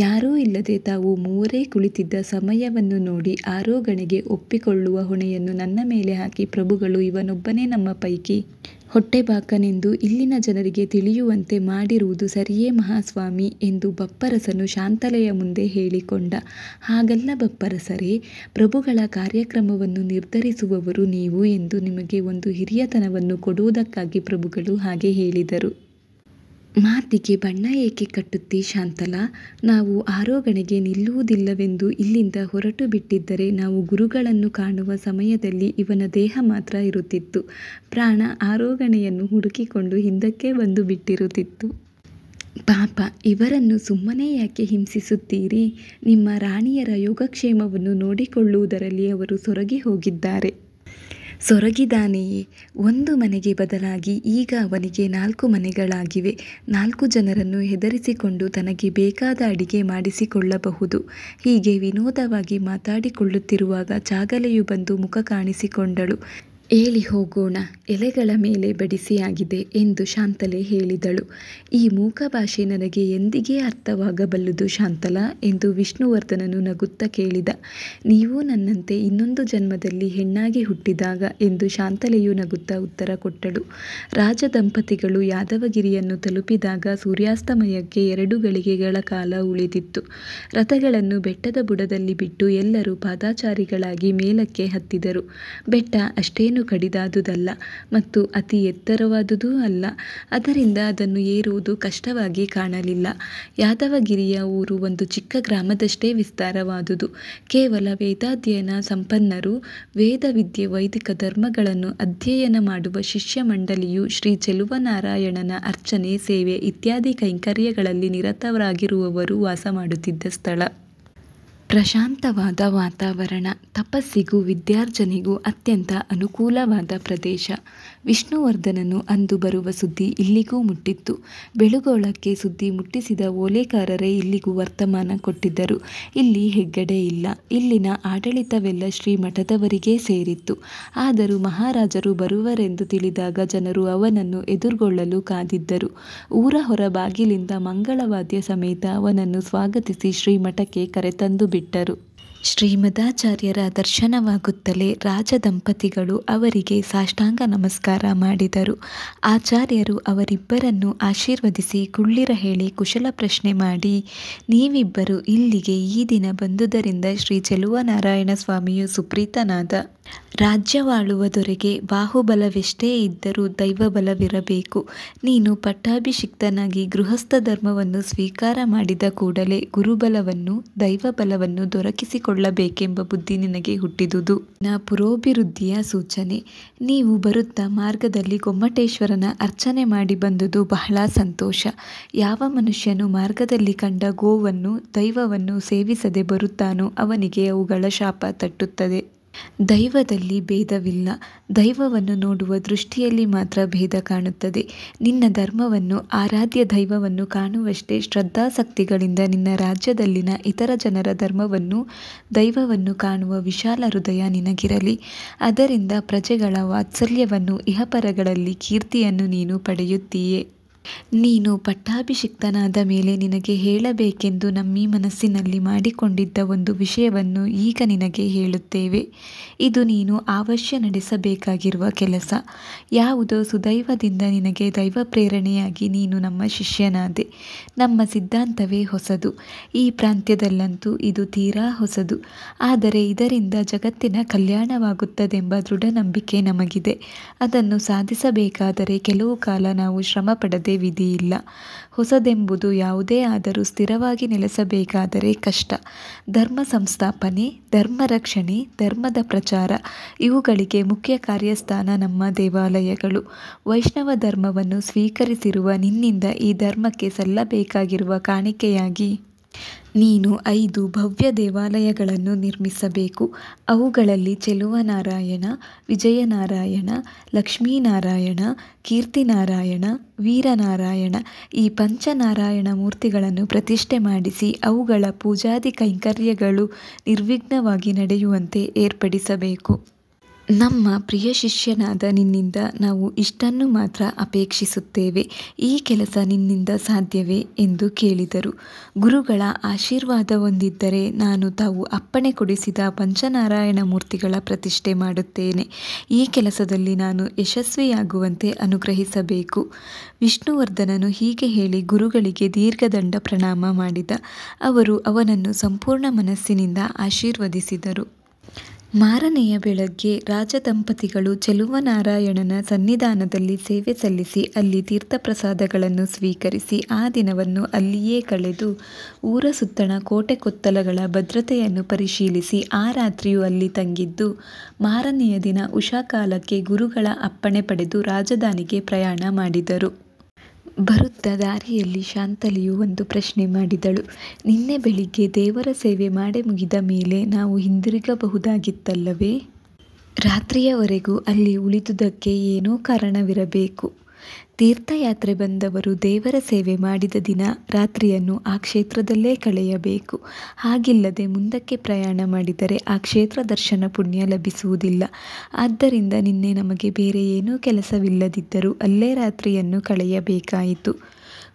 ಯಾರೂ ಇಲ್ಲದೆ ತಾವು ಮೂವರೇ ಕುಳಿತಿದ್ದ ಸಮಯವನ್ನು ನೋಡಿ ಆರೋಗಣೆಗೆ ಒಪ್ಪಿಕೊಳ್ಳುವ ಹೊಣೆಯನ್ನು ನನ್ನ ಮೇಲೆ ಹಾಕಿ ಪ್ರಭುಗಳು ಇವನೊಬ್ಬನೇ ನಮ್ಮ ಪೈಕಿ ಹೊಟ್ಟೆಬಾಕನೆಂದು ಇಲ್ಲಿನ ಜನರಿಗೆ ತಿಳಿಯುವಂತೆ ಮಾಡಿರುವುದು ಸರಿಯೇ ಮಹಾಸ್ವಾಮಿ ಎಂದು ಬಪ್ಪರಸನು ಶಾಂತಲೆಯ ಮುಂದೆ ಹೇಳಿಕೊಂಡ. ಹಾಗಲ್ಲ ಬಪ್ಪರಸರೇ, ಪ್ರಭುಗಳ ಕಾರ್ಯಕ್ರಮವನ್ನು ನಿರ್ಧರಿಸುವವರು ನೀವು ಎಂದು ನಿಮಗೆ ಒಂದು ಹಿರಿಯತನವನ್ನು ಕೊಡುವುದಕ್ಕಾಗಿ ಪ್ರಭುಗಳು ಹಾಗೆ ಹೇಳಿದರು. ಮಾತಿಗೆ ಬಣ್ಣ ಏಕೆ ಕಟ್ಟುತ್ತಿ ಶಾಂತಲಾ? ನಾವು ಆರೋಗಣೆಗೆ ನಿಲ್ಲುವುದಿಲ್ಲವೆಂದು ಇಲ್ಲಿಂದ ಹೊರಟು ಬಿಟ್ಟಿದ್ದರೆ ನಾವು ಗುರುಗಳನ್ನು ಕಾಣುವ ಸಮಯದಲ್ಲಿ ಇವನ ದೇಹ ಮಾತ್ರ ಇರುತ್ತಿತ್ತು. ಪ್ರಾಣ ಆರೋಗಣೆಯನ್ನು ಹುಡುಕಿಕೊಂಡು ಹಿಂದಕ್ಕೆ ಬಂದು ಬಿಟ್ಟಿರುತ್ತಿತ್ತು. ಪಾಪ, ಇವರನ್ನು ಸುಮ್ಮನೆ ಯಾಕೆ ಹಿಂಸಿಸುತ್ತೀರಿ? ನಿಮ್ಮ ರಾಣಿಯರ ಯೋಗಕ್ಷೇಮವನ್ನು ನೋಡಿಕೊಳ್ಳುವುದರಲ್ಲಿ ಅವರು ಸೊರಗಿ ಹೋಗಿದ್ದಾರೆ. ಸೊರಗಿದಾನೆಯೇ? ಒಂದು ಮನೆಗೆ ಬದಲಾಗಿ ಈಗ ಅವನಿಗೆ 4 ಮನೆಗಳಾಗಿವೆ. 4 ಜನರನ್ನು ಹೆದರಿಸಿಕೊಂಡು ತನಗೆ ಬೇಕಾದ ಅಡಿಗೆ ಮಾಡಿಸಿಕೊಳ್ಳಬಹುದು. ಹೀಗೆ ವಿನೋದವಾಗಿ ಮಾತಾಡಿಕೊಳ್ಳುತ್ತಿರುವಾಗ ಚಾಗಲೆಯು ಬಂದು ಮುಖ ಕಾಣಿಸಿಕೊಂಡಳು. ಏಳಿ ಹೋಗೋಣ, ಎಲೆಗಳ ಮೇಲೆ ಬಡಿಸಿಯಾಗಿದೆ ಎಂದು ಶಾಂತಲೆ ಹೇಳಿದಳು. ಈ ಮೂಕ ಭಾಷೆ ನನಗೆ ಎಂದಿಗೆ ಅರ್ಥವಾಗಬಲ್ಲುದು ಶಾಂತಲಾ ಎಂದು ವಿಷ್ಣುವರ್ಧನನು ನಗುತ್ತಾ ಕೇಳಿದ. ನೀವು ನನ್ನಂತೆ ಇನ್ನೊಂದು ಜನ್ಮದಲ್ಲಿ ಹೆಣ್ಣಾಗಿ ಹುಟ್ಟಿದಾಗ ಎಂದು ಶಾಂತಲೆಯು ನಗುತ್ತಾ ಉತ್ತರ ಕೊಟ್ಟಳು. ರಾಜದಂಪತಿಗಳು ಯಾದವಗಿರಿಯನ್ನು ತಲುಪಿದಾಗ ಸೂರ್ಯಾಸ್ತಮಯಕ್ಕೆ 2 ಗಳಿಗೆಗಳ ಕಾಲ ಉಳಿದಿತ್ತು. ರಥಗಳನ್ನು ಬೆಟ್ಟದ ಬುಡದಲ್ಲಿ ಬಿಟ್ಟು ಎಲ್ಲರೂ ಪಾದಾಚಾರಿಗಳಾಗಿ ಮೇಲಕ್ಕೆ ಹತ್ತಿದರು. ಬೆಟ್ಟ ಅಷ್ಟೇನು ಕಡಿದಾದುದಲ್ಲ ಮತ್ತು ಅತಿ ಎತ್ತರವಾದುದೂ ಅಲ್ಲ. ಅದರಿಂದ ಅದನ್ನು ಏರುವುದು ಕಷ್ಟವಾಗಿ ಕಾಣಲಿಲ್ಲ. ಯಾದವಗಿರಿಯ ಊರು ಒಂದು ಚಿಕ್ಕ ಗ್ರಾಮದಷ್ಟೇ ವಿಸ್ತಾರವಾದುದು. ಕೇವಲ ವೇದಾಧ್ಯಯನ ಸಂಪನ್ನರು, ವೇದ ವಿದ್ಯೆ ವೈದಿಕ ಧರ್ಮಗಳನ್ನು ಅಧ್ಯಯನ ಮಾಡುವ ಶಿಷ್ಯ ಮಂಡಳಿಯು ಶ್ರೀ ಚೆಲುವನಾರಾಯಣನ ಅರ್ಚನೆ, ಸೇವೆ ಇತ್ಯಾದಿ ಕೈಂಕರ್ಯಗಳಲ್ಲಿ ನಿರತರಾಗಿರುವವರು ವಾಸ ಮಾಡುತ್ತಿದ್ದ ಸ್ಥಳ. ಪ್ರಶಾಂತವಾದ ವಾತಾವರಣ, ತಪಸ್ಸಿಗೂ ವಿದ್ಯಾರ್ಜನೆಗೂ ಅತ್ಯಂತ ಅನುಕೂಲವಾದ ಪ್ರದೇಶ. ವಿಷ್ಣುವರ್ಧನನು ಅಂದು ಬರುವ ಸುದ್ದಿ ಇಲ್ಲಿಗೂ ಮುಟ್ಟಿತ್ತು. ಬೆಳುಗೋಳಕ್ಕೆ ಸುದ್ದಿ ಮುಟ್ಟಿಸಿದ ಓಲೆಕಾರರೇ ಇಲ್ಲಿಗೂ ವರ್ತಮಾನ ಕೊಟ್ಟಿದ್ದರು. ಇಲ್ಲಿ ಹೆಗ್ಗಡೆ ಇಲ್ಲ. ಇಲ್ಲಿನ ಆಡಳಿತವೆಲ್ಲ ಶ್ರೀಮಠದವರಿಗೇ ಸೇರಿತ್ತು. ಆದರೂ ಮಹಾರಾಜರು ಬರುವರೆಂದು ತಿಳಿದಾಗ ಜನರು ಅವನನ್ನು ಎದುರುಗೊಳ್ಳಲು ಕಾದಿದ್ದರು. ಊರ ಹೊರ ಬಾಗಿಲಿಂದ ಮಂಗಳವಾದ್ಯ ಸಮೇತ ಅವನನ್ನು ಸ್ವಾಗತಿಸಿ ಶ್ರೀಮಠಕ್ಕೆ ಕರೆತಂದು ಬಿಟ್ಟರು. ಶ್ರೀಮದಾಚಾರ್ಯರ ದರ್ಶನವಾಗುತ್ತಲೇ ರಾಜದಂಪತಿಗಳು ಅವರಿಗೆ ಸಾಷ್ಟಾಂಗ ನಮಸ್ಕಾರ ಮಾಡಿದರು. ಆಚಾರ್ಯರು ಅವರಿಬ್ಬರನ್ನು ಆಶೀರ್ವದಿಸಿ ಕುಳ್ಳಿರ ಹೇಳಿ ಕುಶಲ ಪ್ರಶ್ನೆ ಮಾಡಿ, ನೀವಿಬ್ಬರು ಇಲ್ಲಿಗೆ ಈ ದಿನ ಬಂದುದರಿಂದ ಶ್ರೀ ಚೆಲುವನಾರಾಯಣ ಸ್ವಾಮಿಯು ಸುಪ್ರೀತನಾದ. ರಾಜ್ಯವಾಳುವ ದೊರೆಗೆ ಬಾಹುಬಲವೆಷ್ಟೇ ಇದ್ದರೂ ದೈವಬಲವಿರಬೇಕು. ನೀನು ಪಟ್ಟಾಭಿಷಿಕ್ತನಾಗಿ ಗೃಹಸ್ಥ ಧರ್ಮವನ್ನು ಸ್ವೀಕಾರ ಮಾಡಿದ ಕೂಡಲೇ ಗುರುಬಲವನ್ನು ದೈವಬಲವನ್ನು ದೊರಕಿಸಿಕೊಳ್ಳಬೇಕೆಂಬ ಬುದ್ಧಿ ನಿನಗೆ ಹುಟ್ಟಿದುದು ಪುರೋಭಿವೃದ್ಧಿಯ ಸೂಚನೆ. ನೀವು ಬರುತ್ತಾ ಮಾರ್ಗದಲ್ಲಿ ಗೊಮ್ಮಟೇಶ್ವರನ ಅರ್ಚನೆ ಮಾಡಿ ಬಂದುದು ಬಹಳ ಸಂತೋಷ. ಯಾವ ಮನುಷ್ಯನು ಮಾರ್ಗದಲ್ಲಿ ಕಂಡ ಗೋವನ್ನು ದೈವವನ್ನು ಸೇವಿಸದೆ ಬರುತ್ತಾನೋ ಅವನಿಗೆ ಅವುಗಳ ಶಾಪ ತಟ್ಟುತ್ತದೆ. ದೈವದಲ್ಲಿ ಭೇದವಿಲ್ಲ. ದೈವವನ್ನು ನೋಡುವ ದೃಷ್ಟಿಯಲ್ಲಿ ಮಾತ್ರ ಭೇದ ಕಾಣುತ್ತದೆ. ನಿನ್ನ ಧರ್ಮವನ್ನು ಆರಾಧ್ಯ ದೈವವನ್ನು ಕಾಣುವಷ್ಟೇ ಶ್ರದ್ಧಾಸಕ್ತಿಗಳಿಂದ ನಿನ್ನ ರಾಜ್ಯದಲ್ಲಿನ ಇತರ ಜನರ ಧರ್ಮವನ್ನು ದೈವವನ್ನು ಕಾಣುವ ವಿಶಾಲ ಹೃದಯ ನಿನಗಿರಲಿ. ಅದರಿಂದ ಪ್ರಜೆಗಳ ವಾತ್ಸಲ್ಯವನ್ನು ಇಹಪರಗಳಲ್ಲಿ ಕೀರ್ತಿಯನ್ನು ನೀನು ಪಡೆಯುತ್ತೀಯೆ. ನೀನು ಪಟ್ಟಾಭಿಷಿಕ್ತನಾದ ಮೇಲೆ ನಿನಗೆ ಹೇಳಬೇಕೆಂದು ನಮ್ಮೀ ಮನಸ್ಸಿನಲ್ಲಿ ಮಾಡಿಕೊಂಡಿದ್ದ ಒಂದು ವಿಷಯವನ್ನು ಈಗ ನಿನಗೆ ಹೇಳುತ್ತೇವೆ. ಇದು ನೀನು ಅವಶ್ಯ ನಡೆಸಬೇಕಾಗಿರುವ ಕೆಲಸ. ಯಾವುದೋ ಸುದೈವದಿಂದ ನಿನಗೆ ದೈವ ಪ್ರೇರಣೆಯಾಗಿ ನೀನು ನಮ್ಮ ಶಿಷ್ಯನಾದೆ. ನಮ್ಮ ಸಿದ್ಧಾಂತವೇ ಹೊಸದು. ಈ ಪ್ರಾಂತ್ಯದಲ್ಲಂತೂ ಇದು ತೀರಾ ಹೊಸದು. ಆದರೆ ಇದರಿಂದ ಜಗತ್ತಿನ ಕಲ್ಯಾಣವಾಗುತ್ತದೆಂಬ ದೃಢ ನಂಬಿಕೆ ನಮಗಿದೆ. ಅದನ್ನು ಸಾಧಿಸಬೇಕಾದರೆ ಕೆಲವು ಕಾಲ ನಾವು ಶ್ರಮ ಪಡದೆ ವಿಧಿಯಿಲ್ಲ. ಹೊಸದೆಂಬುದು ಯಾವುದೇ ಆದರೂ ಸ್ಥಿರವಾಗಿ ನೆಲೆಸಬೇಕಾದರೆ ಕಷ್ಟ. ಧರ್ಮ ಸಂಸ್ಥಾಪನೆ, ಧರ್ಮ ರಕ್ಷಣೆ, ಧರ್ಮದ ಪ್ರಚಾರ ಇವುಗಳಿಗೆ ಮುಖ್ಯ ಕಾರ್ಯಸ್ಥಾನ ನಮ್ಮ ದೇವಾಲಯಗಳು. ವೈಷ್ಣವ ಧರ್ಮವನ್ನು ಸ್ವೀಕರಿಸಿರುವ ನಿನ್ನಿಂದ ಈ ಧರ್ಮಕ್ಕೆ ಸಲ್ಲಬೇಕಾಗಿರುವ ಕಾಣಿಕೆಯಾಗಿ ನೀನು 5 ಭವ್ಯ ದೇವಾಲಯಗಳನ್ನು ನಿರ್ಮಿಸಬೇಕು. ಅವುಗಳಲ್ಲಿ ಚೆಲುವನಾರಾಯಣ, ವಿಜಯನಾರಾಯಣ, ಲಕ್ಷ್ಮೀನಾರಾಯಣ, ಕೀರ್ತಿನಾರಾಯಣ, ವೀರನಾರಾಯಣ ಈ ಪಂಚನಾರಾಯಣ ಮೂರ್ತಿಗಳನ್ನು ಪ್ರತಿಷ್ಠೆ ಮಾಡಿಸಿ ಅವುಗಳ ಪೂಜಾದಿ ಕೈಂಕರ್ಯಗಳು ನಿರ್ವಿಘ್ನವಾಗಿ ನಡೆಯುವಂತೆ ಏರ್ಪಡಿಸಬೇಕು. ನಮ್ಮ ಪ್ರಿಯ ಶಿಷ್ಯನಾದ ನಿನ್ನಿಂದ ನಾವು ಇಷ್ಟನ್ನು ಮಾತ್ರ ಅಪೇಕ್ಷಿಸುತ್ತೇವೆ. ಈ ಕೆಲಸ ನಿನ್ನಿಂದ ಸಾಧ್ಯವೇ ಎಂದು ಕೇಳಿದರು. ಗುರುಗಳ ಆಶೀರ್ವಾದ ಹೊಂದಿದ್ದರೆ ನಾನು ತಾವು ಅಪ್ಪಣೆ ಕೊಡಿಸಿದ ಪಂಚನಾರಾಯಣ ಮೂರ್ತಿಗಳ ಪ್ರತಿಷ್ಠೆ ಮಾಡುತ್ತೇನೆ. ಈ ಕೆಲಸದಲ್ಲಿ ನಾನು ಯಶಸ್ವಿಯಾಗುವಂತೆ ಅನುಗ್ರಹಿಸಬೇಕು. ವಿಷ್ಣುವರ್ಧನನು ಹೀಗೆ ಹೇಳಿ ಗುರುಗಳಿಗೆ ದೀರ್ಘದಂಡ ಪ್ರಣಾಮ ಮಾಡಿದ. ಅವರು ಅವನನ್ನು ಸಂಪೂರ್ಣ ಮನಸ್ಸಿನಿಂದ ಆಶೀರ್ವದಿಸಿದರು. ಮಾರನೆಯ ಬೆಳಗ್ಗೆ ರಾಜದಂಪತಿಗಳು ಚೆಲುವನಾರಾಯಣನ ಸನ್ನಿಧಾನದಲ್ಲಿ ಸೇವೆ ಸಲ್ಲಿಸಿ ಅಲ್ಲಿ ತೀರ್ಥಪ್ರಸಾದಗಳನ್ನು ಸ್ವೀಕರಿಸಿ ಆ ದಿನವನ್ನು ಅಲ್ಲಿಯೇ ಕಳೆದು ಊರ ಸುತ್ತಣ ಕೋಟೆ ಕೊತ್ತಲಗಳ ಭದ್ರತೆಯನ್ನು ಪರಿಶೀಲಿಸಿ ಆ ರಾತ್ರಿಯೂ ಅಲ್ಲಿ ತಂಗಿದ್ದು ಮಾರನೆಯ ದಿನ ಉಷಾಕಾಲಕ್ಕೆ ಗುರುಗಳ ಅಪ್ಪಣೆ ಪಡೆದು ರಾಜಧಾನಿಗೆ ಪ್ರಯಾಣ ಮಾಡಿದರು. ಬರುತ್ತ ದಾರಿಯಲ್ಲಿ ಶಾಂತಲಿಯು ಒಂದು ಪ್ರಶ್ನೆ ಮಾಡಿದಳು. ನಿನ್ನೆ ಬೆಳಿಗ್ಗೆ ದೇವರ ಸೇವೆ ಮಾಡಿ ಮುಗಿದ ಮೇಲೆ ನಾವು ಹಿಂದಿರುಗಬಹುದಾಗಿತ್ತಲ್ಲವೇ? ರಾತ್ರಿಯವರೆಗೂ ಅಲ್ಲಿ ಉಳಿದುದಕ್ಕೆ ಏನೋ ಕಾರಣವಿರಬೇಕು. ತೀರ್ಥಯಾತ್ರೆ ಬಂದವರು ದೇವರ ಸೇವೆ ಮಾಡಿದ ದಿನ ರಾತ್ರಿಯನ್ನು ಆ ಕ್ಷೇತ್ರದಲ್ಲೇ ಕಳೆಯಬೇಕು. ಹಾಗಿಲ್ಲದೆ ಮುಂದಕ್ಕೆ ಪ್ರಯಾಣ ಮಾಡಿದರೆ ಆ ಕ್ಷೇತ್ರ ದರ್ಶನ ಪುಣ್ಯ ಲಭಿಸುವುದಿಲ್ಲ. ಆದ್ದರಿಂದ ನಿನ್ನೆ ನಮಗೆ ಬೇರೆ ಏನೂ ಕೆಲಸವಿಲ್ಲದಿದ್ದರೂ ಅಲ್ಲೇ ರಾತ್ರಿಯನ್ನು ಕಳೆಯಬೇಕಾಯಿತು.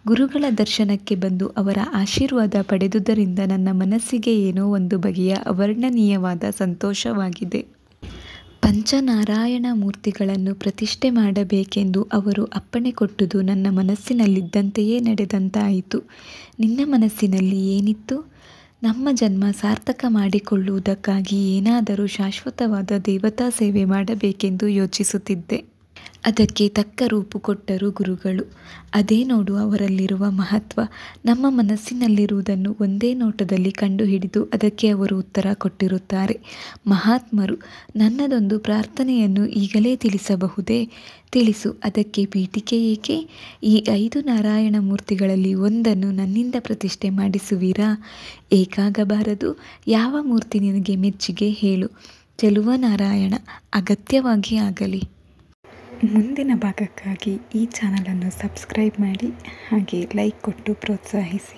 ಗುರುಗಳ ದರ್ಶನಕ್ಕೆ ಬಂದು ಅವರ ಆಶೀರ್ವಾದ ಪಡೆದುದರಿಂದ ನನ್ನ ಮನಸ್ಸಿಗೆ ಏನೋ ಒಂದು ಬಗೆಯ ಅವರ್ಣನೀಯವಾದ ಸಂತೋಷವಾಗಿದೆ. ಪಂಚನಾರಾಯಣ ಮೂರ್ತಿಗಳನ್ನು ಪ್ರತಿಷ್ಠೆ ಮಾಡಬೇಕೆಂದು ಅವರು ಅಪ್ಪಣೆ ಕೊಟ್ಟುದು ನನ್ನ ಮನಸ್ಸಿನಲ್ಲಿದ್ದಂತೆಯೇ ನಡೆದಂತಾಯಿತು. ನಿನ್ನ ಮನಸ್ಸಿನಲ್ಲಿ ಏನಿತ್ತು? ನಮ್ಮ ಜನ್ಮ ಸಾರ್ಥಕ ಮಾಡಿಕೊಳ್ಳುವುದಕ್ಕಾಗಿ ಏನಾದರೂ ಶಾಶ್ವತವಾದ ದೇವತಾ ಸೇವೆ ಮಾಡಬೇಕೆಂದು ಯೋಚಿಸುತ್ತಿದ್ದೆ. ಅದಕ್ಕೆ ತಕ್ಕ ರೂಪು ಕೊಟ್ಟರು ಗುರುಗಳು. ಅದೇ ನೋಡು ಅವರಲ್ಲಿರುವ ಮಹತ್ವ. ನಮ್ಮ ಮನಸ್ಸಿನಲ್ಲಿರುವುದನ್ನು ಒಂದೇ ನೋಟದಲ್ಲಿ ಕಂಡುಹಿಡಿದು ಅದಕ್ಕೆ ಅವರು ಉತ್ತರ ಕೊಟ್ಟಿರುತ್ತಾರೆ. ಮಹಾತ್ಮರು. ನನ್ನದೊಂದು ಪ್ರಾರ್ಥನೆಯನ್ನು ಈಗಲೇ ತಿಳಿಸಬಹುದೇ? ತಿಳಿಸು. ಅದಕ್ಕೆ ಪೀಠಿಕೆ ಏಕೆ? ಈ 5 ನಾರಾಯಣ ಮೂರ್ತಿಗಳಲ್ಲಿ ಒಂದನ್ನು ನನ್ನಿಂದ ಪ್ರತಿಷ್ಠೆ ಮಾಡಿಸುವಿರಾ? ಏಕಾಗಬಾರದು. ಯಾವ ಮೂರ್ತಿ ನಿನಗೆ ಮೆಚ್ಚಿಗೆ ಹೇಳು. ಚೆಲುವನಾರಾಯಣ. ಅಗತ್ಯವಾಗಿ ಆಗಲಿ. ಮುಂದಿನ ಭಾಗಕ್ಕಾಗಿ ಈ ಚಾನಲನ್ನು ಸಬ್ಸ್ಕ್ರೈಬ್ ಮಾಡಿ ಹಾಗೆ ಲೈಕ್ ಕೊಟ್ಟು ಪ್ರೋತ್ಸಾಹಿಸಿ.